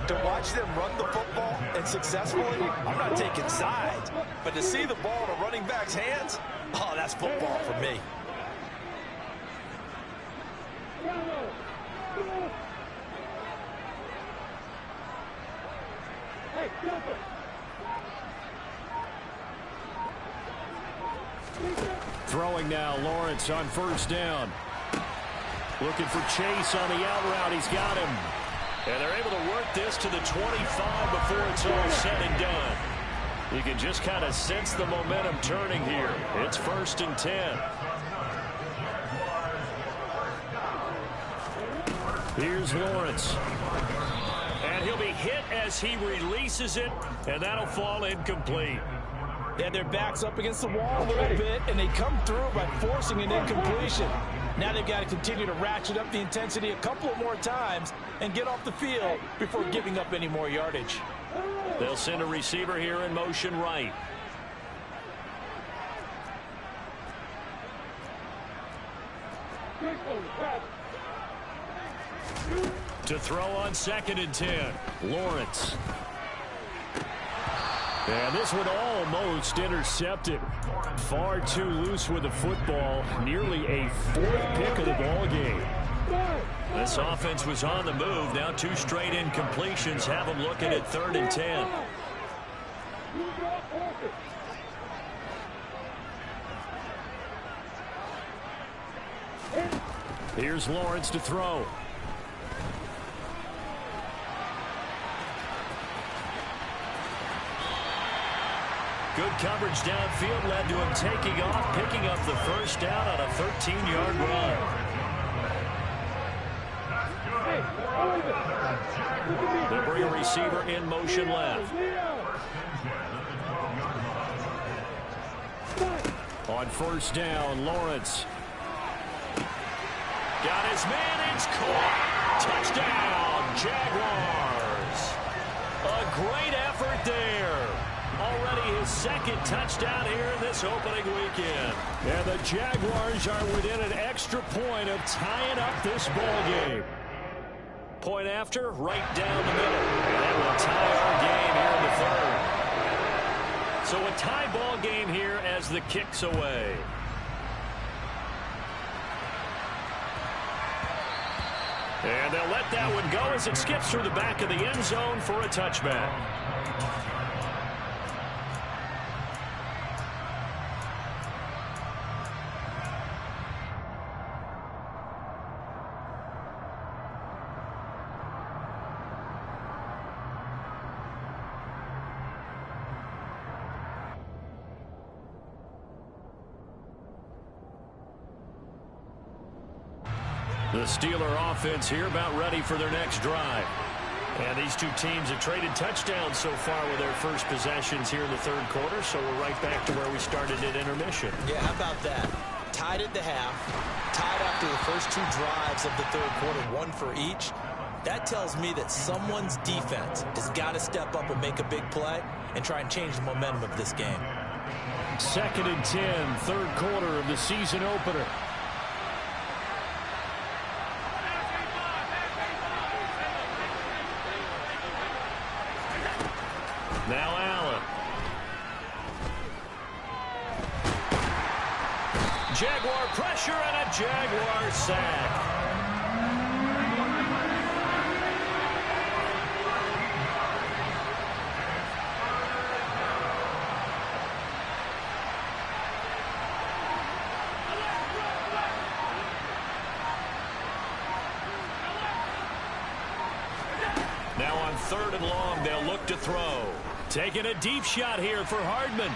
to watch them run the football and successfully, I'm not taking sides. But to see the ball in a running back's hands, oh, that's football for me. Throwing now, Lawrence on first down. Looking for Chase on the out route. He's got him. And they're able to work this to the 25 before it's all said and done. You can just kind of sense the momentum turning here. It's 1st and 10. Here's Lawrence. And he'll be hit as he releases it, and that'll fall incomplete. They had their backs up against the wall a little bit, and they come through by forcing an incompletion. Now they've got to continue to ratchet up the intensity a couple of more times and get off the field before giving up any more yardage. They'll send a receiver here in motion right. To throw on 2nd and 10, Lawrence. And this one almost intercepted. Far too loose with the football. Nearly a 4th pick of the ball game. This offense was on the move. Now 2 straight incompletions have them looking at 3rd and 10. Here's Lawrence to throw. Good coverage downfield led to him taking off, picking up the first down on a 13-yard run. They'll bring a receiver in motion left. On first down, Lawrence. Got his man, it's caught. Touchdown, Jaguars. A great effort there. Already his 2nd touchdown here in this opening weekend. And the Jaguars are within an extra point of tying up this ball game. Point after, right down the middle. And that will tie our game here in the 3rd. So a tie ball game here as the kick's away. And they'll let that one go as it skips through the back of the end zone for a touchback. The Steeler offense here about ready for their next drive. And these 2 teams have traded touchdowns so far with their first possessions here in the 3rd quarter, so we're right back to where we started at intermission. Yeah, how about that? Tied at the half, tied after the first 2 drives of the 3rd quarter, 1 for each. That tells me that someone's defense has got to step up and make a big play and try and change the momentum of this game. 2nd and 10, 3rd quarter of the season opener. Now Allen. Jaguar pressure and a Jaguar sack. 3rd and long. They'll look to throw. Taking a deep shot here for Hardman.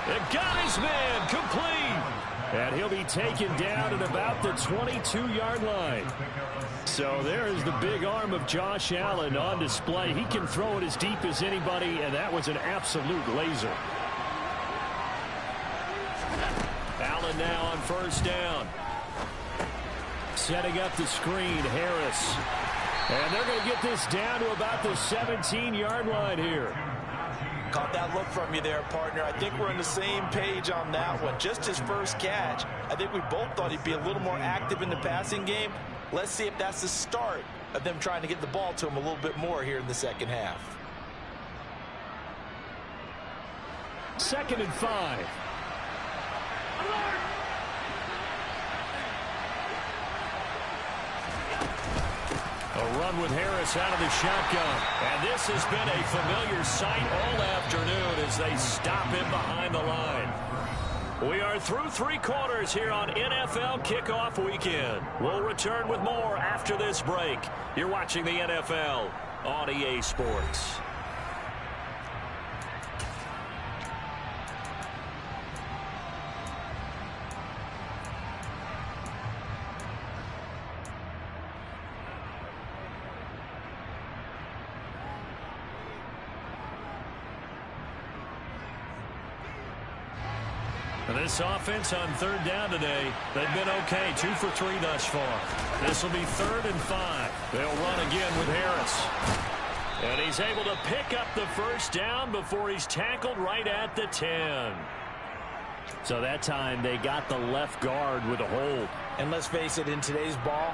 It got his man complete. And he'll be taken down at about the 22-yard line. So there's the big arm of Josh Allen on display. He can throw it as deep as anybody, and that was an absolute laser. Allen now on 1st down. Setting up the screen, Harris. And they're going to get this down to about the 17-yard line here. Caught that look from you there, partner. I think we're on the same page on that one. Just his first catch. I think we both thought he'd be a little more active in the passing game. Let's see if that's the start of them trying to get the ball to him a little bit more here in the second half. 2nd and 5. A run with Harris out of the shotgun. And this has been a familiar sight all afternoon as they stop him behind the line. We are through 3 quarters here on NFL Kickoff Weekend. We'll return with more after this break. You're watching the NFL on EA Sports. This offense on 3rd down today, they've been okay. 2 for 3 thus far. This will be 3rd and 5. They'll run again with Harris. And he's able to pick up the 1st down before he's tackled right at the 10. So that time they got the left guard with a hold. And let's face it, in today's ball,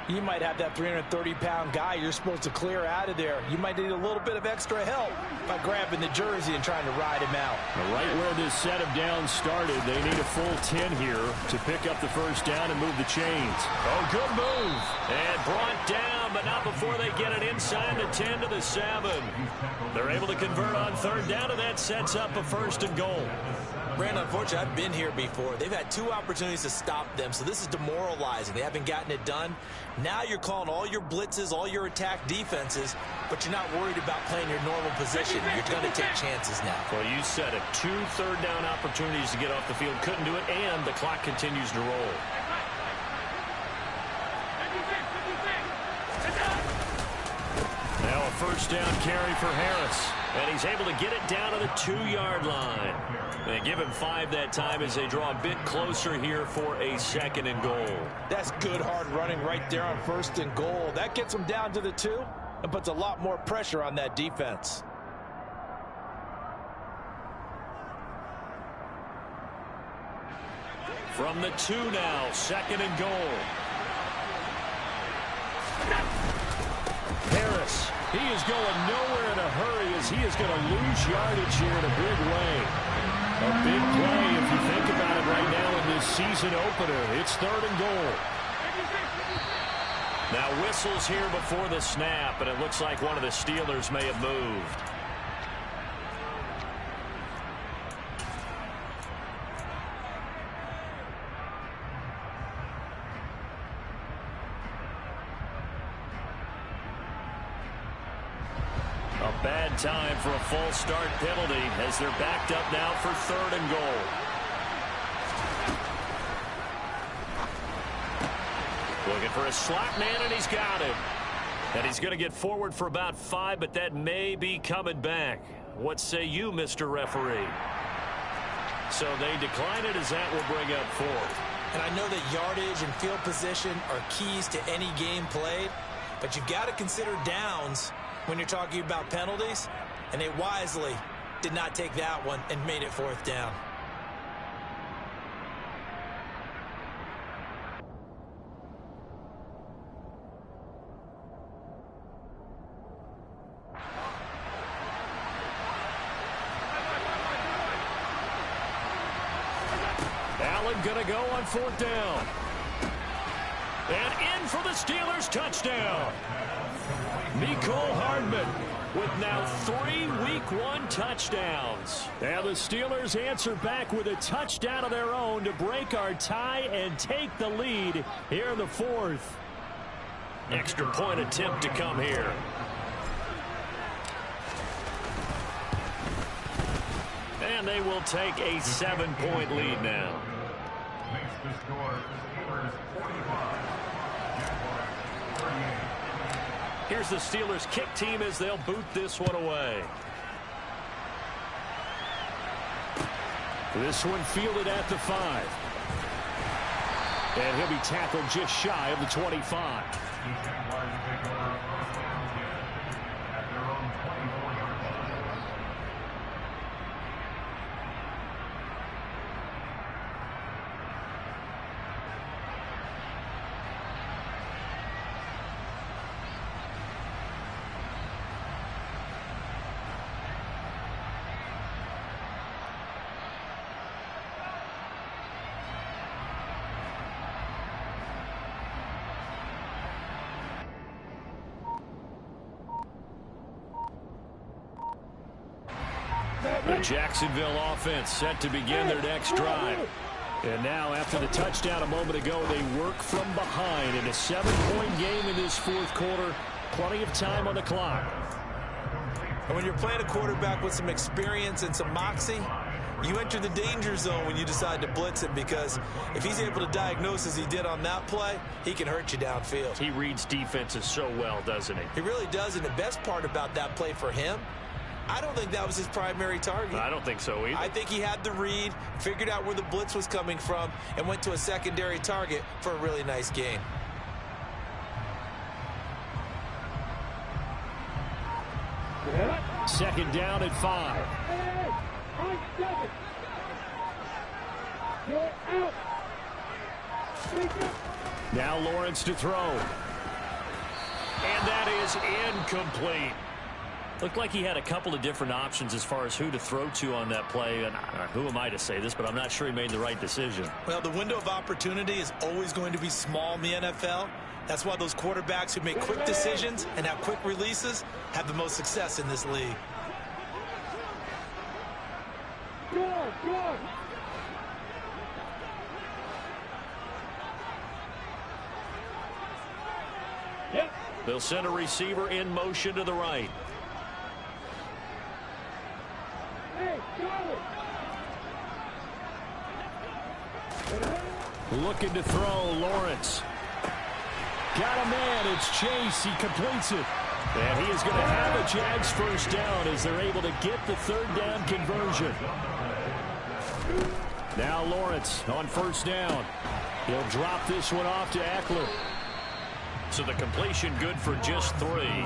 you might have that 330-pound guy you're supposed to clear out of there. You might need a little bit of extra help by grabbing the jersey and trying to ride him out. Right where this set of downs started, they need a full 10 here to pick up the 1st down and move the chains. Oh, good move. And brought down, but not before they get it inside the 10 to the 7. They're able to convert on 3rd down, and that sets up a 1st and goal. Brandon, unfortunately, I've been here before. They've had 2 opportunities to stop them, so this is demoralizing. They haven't gotten it done. Now you're calling all your blitzes, all your attack defenses, but you're not worried about playing your normal position. You're going to take chances now. Well, you said it. 2 third down opportunities to get off the field. Couldn't do it, and the clock continues to roll. Now a 1st down carry for Harris. And he's able to get it down to the 2-yard line. They give him 5 that time as they draw a bit closer here for a 2nd and goal. That's good hard running right there on 1st and goal. That gets them down to the 2 and puts a lot more pressure on that defense. From the 2 now, 2nd and goal. Harris, he is going nowhere in a hurry as he is going to lose yardage here in a big way. A big play if you think about it right now in this season opener. It's 3rd and goal. Now whistles here before the snap, and it looks like one of the Steelers may have moved. A bad time for a false start penalty as they're backed up now for 3rd and goal. Looking for a slot man, and he's got him. And he's going to get forward for about 5, but that may be coming back. What say you, Mr. Referee? So they decline it as that will bring up 4th. And I know that yardage and field position are keys to any game played, but you've got to consider downs when you're talking about penalties, and they wisely did not take that one and made it 4th down. Allen gonna go on 4th down. And in for the Steelers touchdown. Mecole Hardman with now 3 Week 1 touchdowns. And the Steelers answer back with a touchdown of their own to break our tie and take the lead here in the 4th. Extra point attempt to come here. And they will take a 7-point lead now. Makes the score Steelers 45. Jaguars 38. Here's the Steelers kick team as they'll boot this one away. This one fielded at the 5. And he'll be tackled just shy of the 25. The Jaguars take over first down at their own 24-yard line. The Jacksonville offense set to begin their next drive. And now, after the touchdown a moment ago, they work from behind in a 7-point game in this fourth quarter. Plenty of time on the clock. And when you're playing a quarterback with some experience and some moxie, you enter the danger zone when you decide to blitz him, because if he's able to diagnose as he did on that play, he can hurt you downfield. He reads defenses so well, doesn't he? He really does, and the best part about that play for him, I don't think that was his primary target. I don't think so either. I think he had the read, figured out where the blitz was coming from, and went to a secondary target for a really nice game. Second down at 5. Now Lawrence to throw. And that is incomplete. Looked like he had a couple of different options as far as who to throw to on that play. And who am I to say this, but I'm not sure he made the right decision. Well, the window of opportunity is always going to be small in the NFL. That's why those quarterbacks who make quick decisions and have quick releases have the most success in this league. They'll send a receiver in motion to the right. Looking to throw, Lawrence. Got a man, it's Chase, he completes it. And he is going to have a Jags first down as they're able to get the third down conversion. Now Lawrence on first down. He'll drop this one off to Eckler. So the completion good for just 3.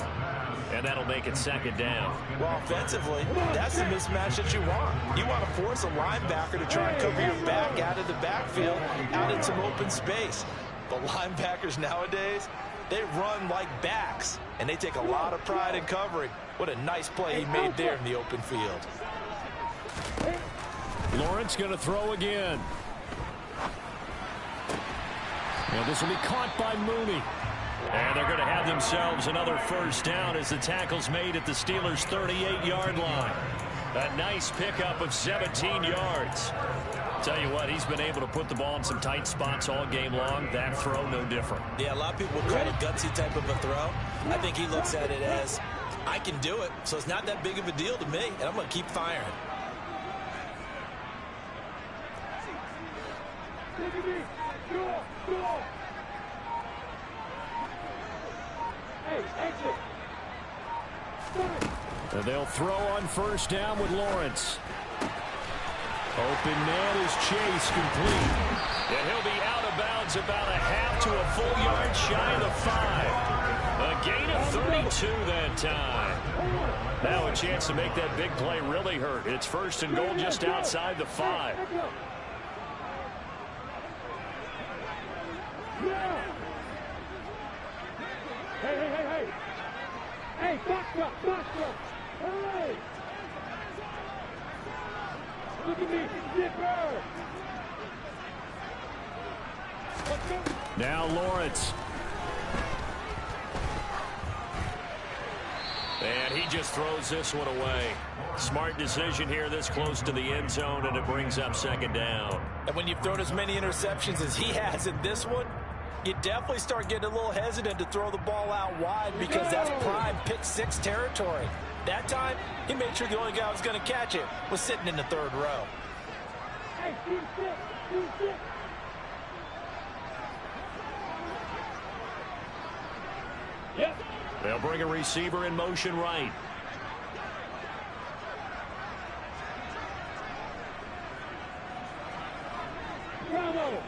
And that'll make it second down. Well, offensively, that's the mismatch that you want. You want to force a linebacker to try and cover your back out of the backfield, out in some open space. But linebackers nowadays, they run like backs, and they take a lot of pride in covering. What a nice play he made there in the open field. Lawrence going to throw again. And this will be caught by Mooney. And they're going to have themselves another first down as the tackle's made at the Steelers' 38-yard line. A nice pickup of 17 yards. Tell you what, he's been able to put the ball in some tight spots all game long. That throw, no different. Yeah, a lot of people would call it gutsy type of a throw. I think he looks at it as, I can do it, so it's not that big of a deal to me, and I'm going to keep firing. And they'll throw on first down with Lawrence. Open man is Chase, complete. And he'll be out of bounds about a half to a full yard shy of the 5. A gain of 32 that time. Now a chance to make that big play really hurt. It's first and goal just outside the 5. Hey, back up. Hey! Look at me, zipper! Now Lawrence. And he just throws this one away. Smart decision here this close to the end zone, and it brings up second down. And when you've thrown as many interceptions as he has in this one, you definitely start getting a little hesitant to throw the ball out wide because that's prime pick-6 territory. That time, he made sure the only guy who was going to catch it was sitting in the third row. Hey, keep sit. Yep. They'll bring a receiver in motion right. Bravo.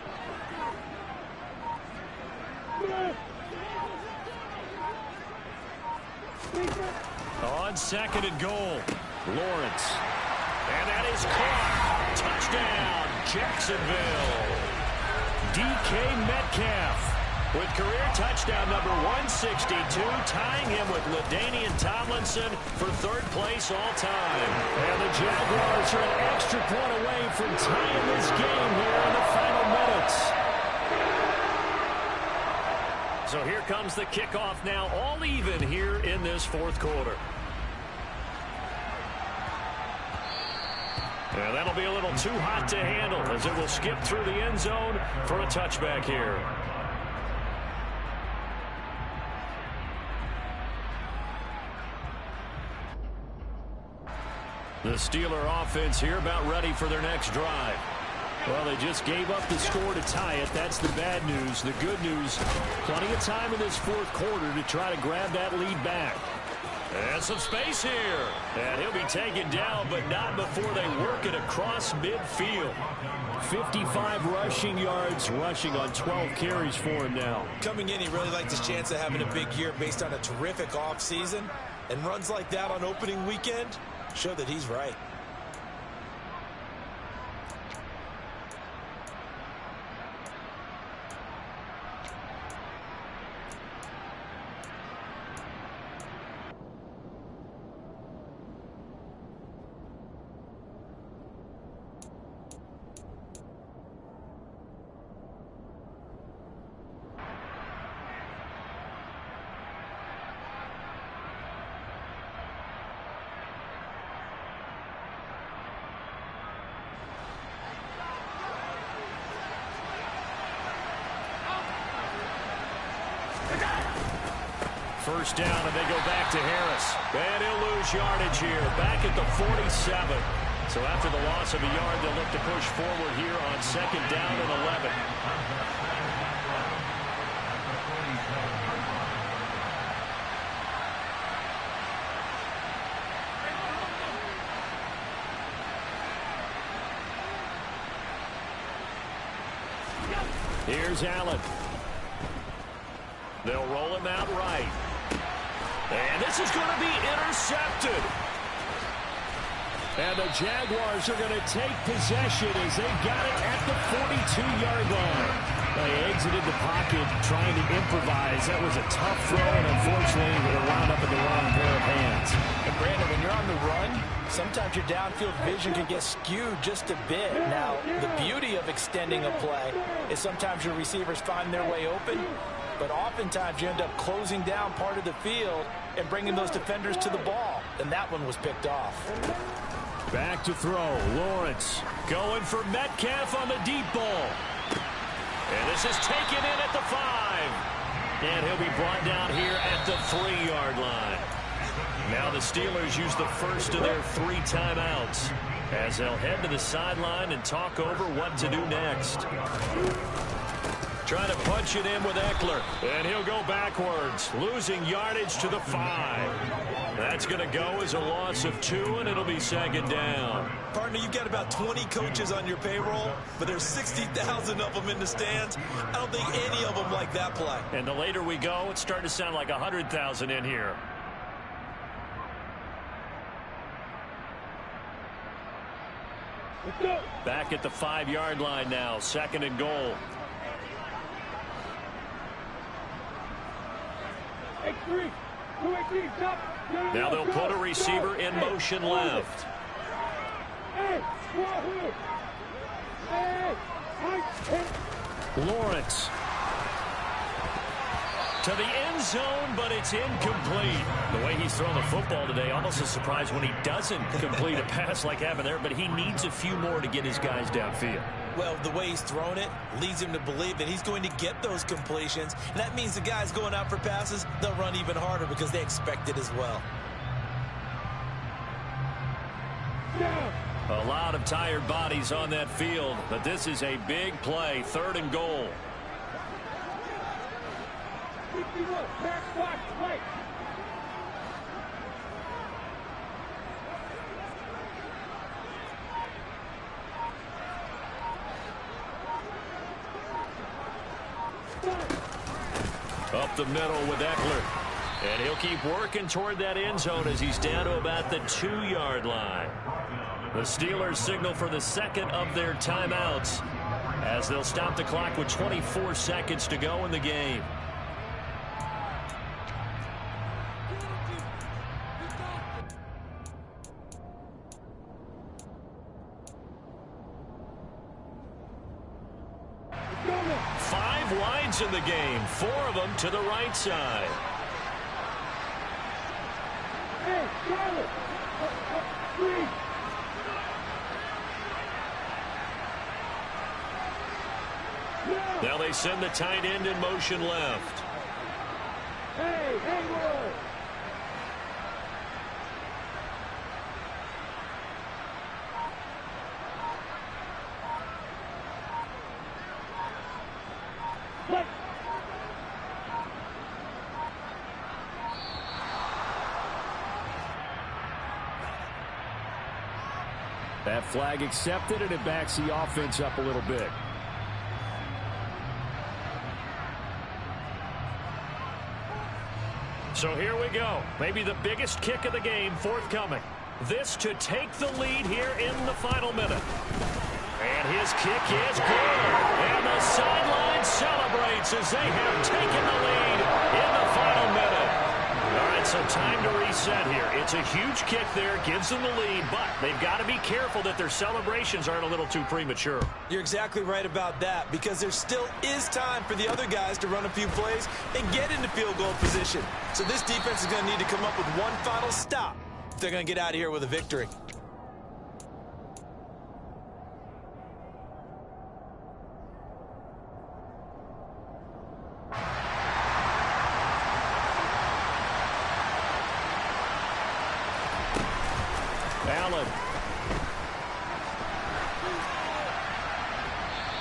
On second and goal, Lawrence. And that is caught. Touchdown, Jacksonville. DK Metcalf with career touchdown number 162, tying him with LaDainian Tomlinson for third place all time. And the Jaguars are an extra point away from tying this game here in the final minutes. So here comes the kickoff now, all even here in this fourth quarter. And that'll be a little too hot to handle as it will skip through the end zone for a touchback here. The Steeler offense here about ready for their next drive. Well, they just gave up the score to tie it. That's the bad news. The good news, plenty of time in this fourth quarter to try to grab that lead back. And some space here. And he'll be taken down, but not before they work it across midfield. 55 rushing yards, rushing on 12 carries for him now. Coming in, he really liked his chance of having a big year based on a terrific offseason. And runs like that on opening weekend show that he's right. First down, and they go back to Harris. And he'll lose yardage here, back at the 47. So after the loss of a yard, they'll look to push forward here on second down and 11. Here's Allen. They'll roll him out right. And this is going to be intercepted. And the Jaguars are going to take possession as they got it at the 42-yard line. They exited the pocket trying to improvise. That was a tough throw, and unfortunately, it wound up in the wrong pair of hands. And Brandon, when you're on the run, sometimes your downfield vision can get skewed just a bit. Now, the beauty of extending a play is sometimes your receivers find their way open, but oftentimes you end up closing down part of the field and bringing those defenders to the ball. And that one was picked off. Back to throw. Lawrence going for Metcalf on the deep ball. And this is taken in at the 5. And he'll be brought down here at the 3-yard line. Now the Steelers use the first of their 3 timeouts as they'll head to the sideline and talk over what to do next. Trying to punch it in with Eckler. And he'll go backwards, losing yardage to the 5. That's going to go as a loss of 2, and it'll be second down. Partner, you've got about 20 coaches on your payroll, but there's 60,000 of them in the stands. I don't think any of them like that play. And the later we go, it's starting to sound like 100,000 in here. Let's go. Back at the 5-yard line now, second and goal. X3. 218. Stop. Now they'll put a receiver in motion left. Hey, Wahoo. Hey, Lawrence to the end zone, but it's incomplete. The way he's thrown the football today, almost a surprise when he doesn't complete a pass like happened there, but he needs a few more to get his guys downfield. Well, the way he's thrown it leads him to believe that he's going to get those completions. And that means the guys going out for passes, they'll run even harder because they expect it as well. A lot of tired bodies on that field, but this is a big play, 3rd and goal. 61, back, watch, play. Up the middle with Eckler. And he'll keep working toward that end zone as he's down to about the 2-yard line. The Steelers signal for the second of their timeouts as they'll stop the clock with 24 seconds to go in the game. Five wides in the game, 4 of them to the right side. Hey, Charlotte! 3! Now they send the tight end in motion left. Hey, Hayward! That flag accepted, and it backs the offense up a little bit. So here we go. Maybe the biggest kick of the game forthcoming. This to take the lead here in the final minute. And his kick is good. And the sideline celebrates as they have taken the lead in the final minute. All right, so time to reset here. It's a huge kick there, gives them the lead, but they've got to be careful that their celebrations aren't a little too premature. You're exactly right about that, because there still is time for the other guys to run a few plays and get into field goal position. So this defense is going to need to come up with one final stop if they're going to get out of here with a victory. Allen.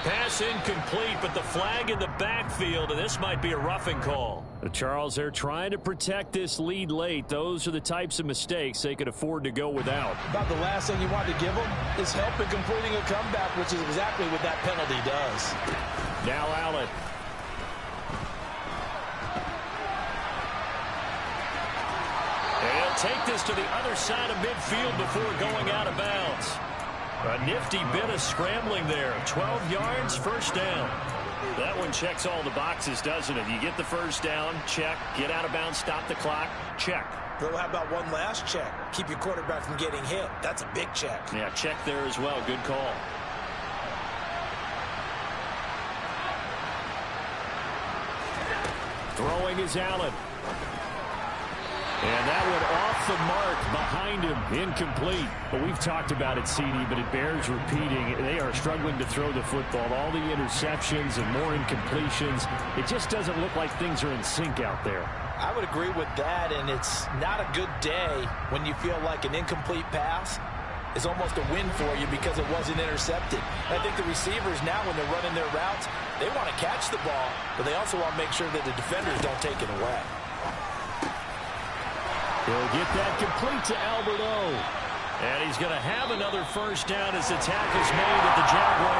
Pass incomplete, but the flag in the backfield, and this might be a roughing call. Charles, they're trying to protect this lead late. Those are the types of mistakes they could afford to go without. About the last thing you want to give them is help in completing a comeback, which is exactly what that penalty does. Now Allen. They'll take this to the other side of midfield before going out of bounds. A nifty bit of scrambling there. 12 yards, first down. That one checks all the boxes, doesn't it? You get the first down, check. Get out of bounds, stop the clock, check. Well, how about one last check? Keep your quarterback from getting hit. That's a big check. Yeah, check there as well. Good call. Throwing is Allen. And that one off the mark behind him, incomplete. But we've talked about it, CD, but it bears repeating. They are struggling to throw the football. All the interceptions and more incompletions. It just doesn't look like things are in sync out there. I would agree with that, and it's not a good day when you feel like an incomplete pass is almost a win for you because it wasn't intercepted. And I think the receivers now, when they're running their routes, they want to catch the ball, but they also want to make sure that the defenders don't take it away. He'll get that complete to Alberto. And he's going to have another first down as the tackle's made at the Jaguars.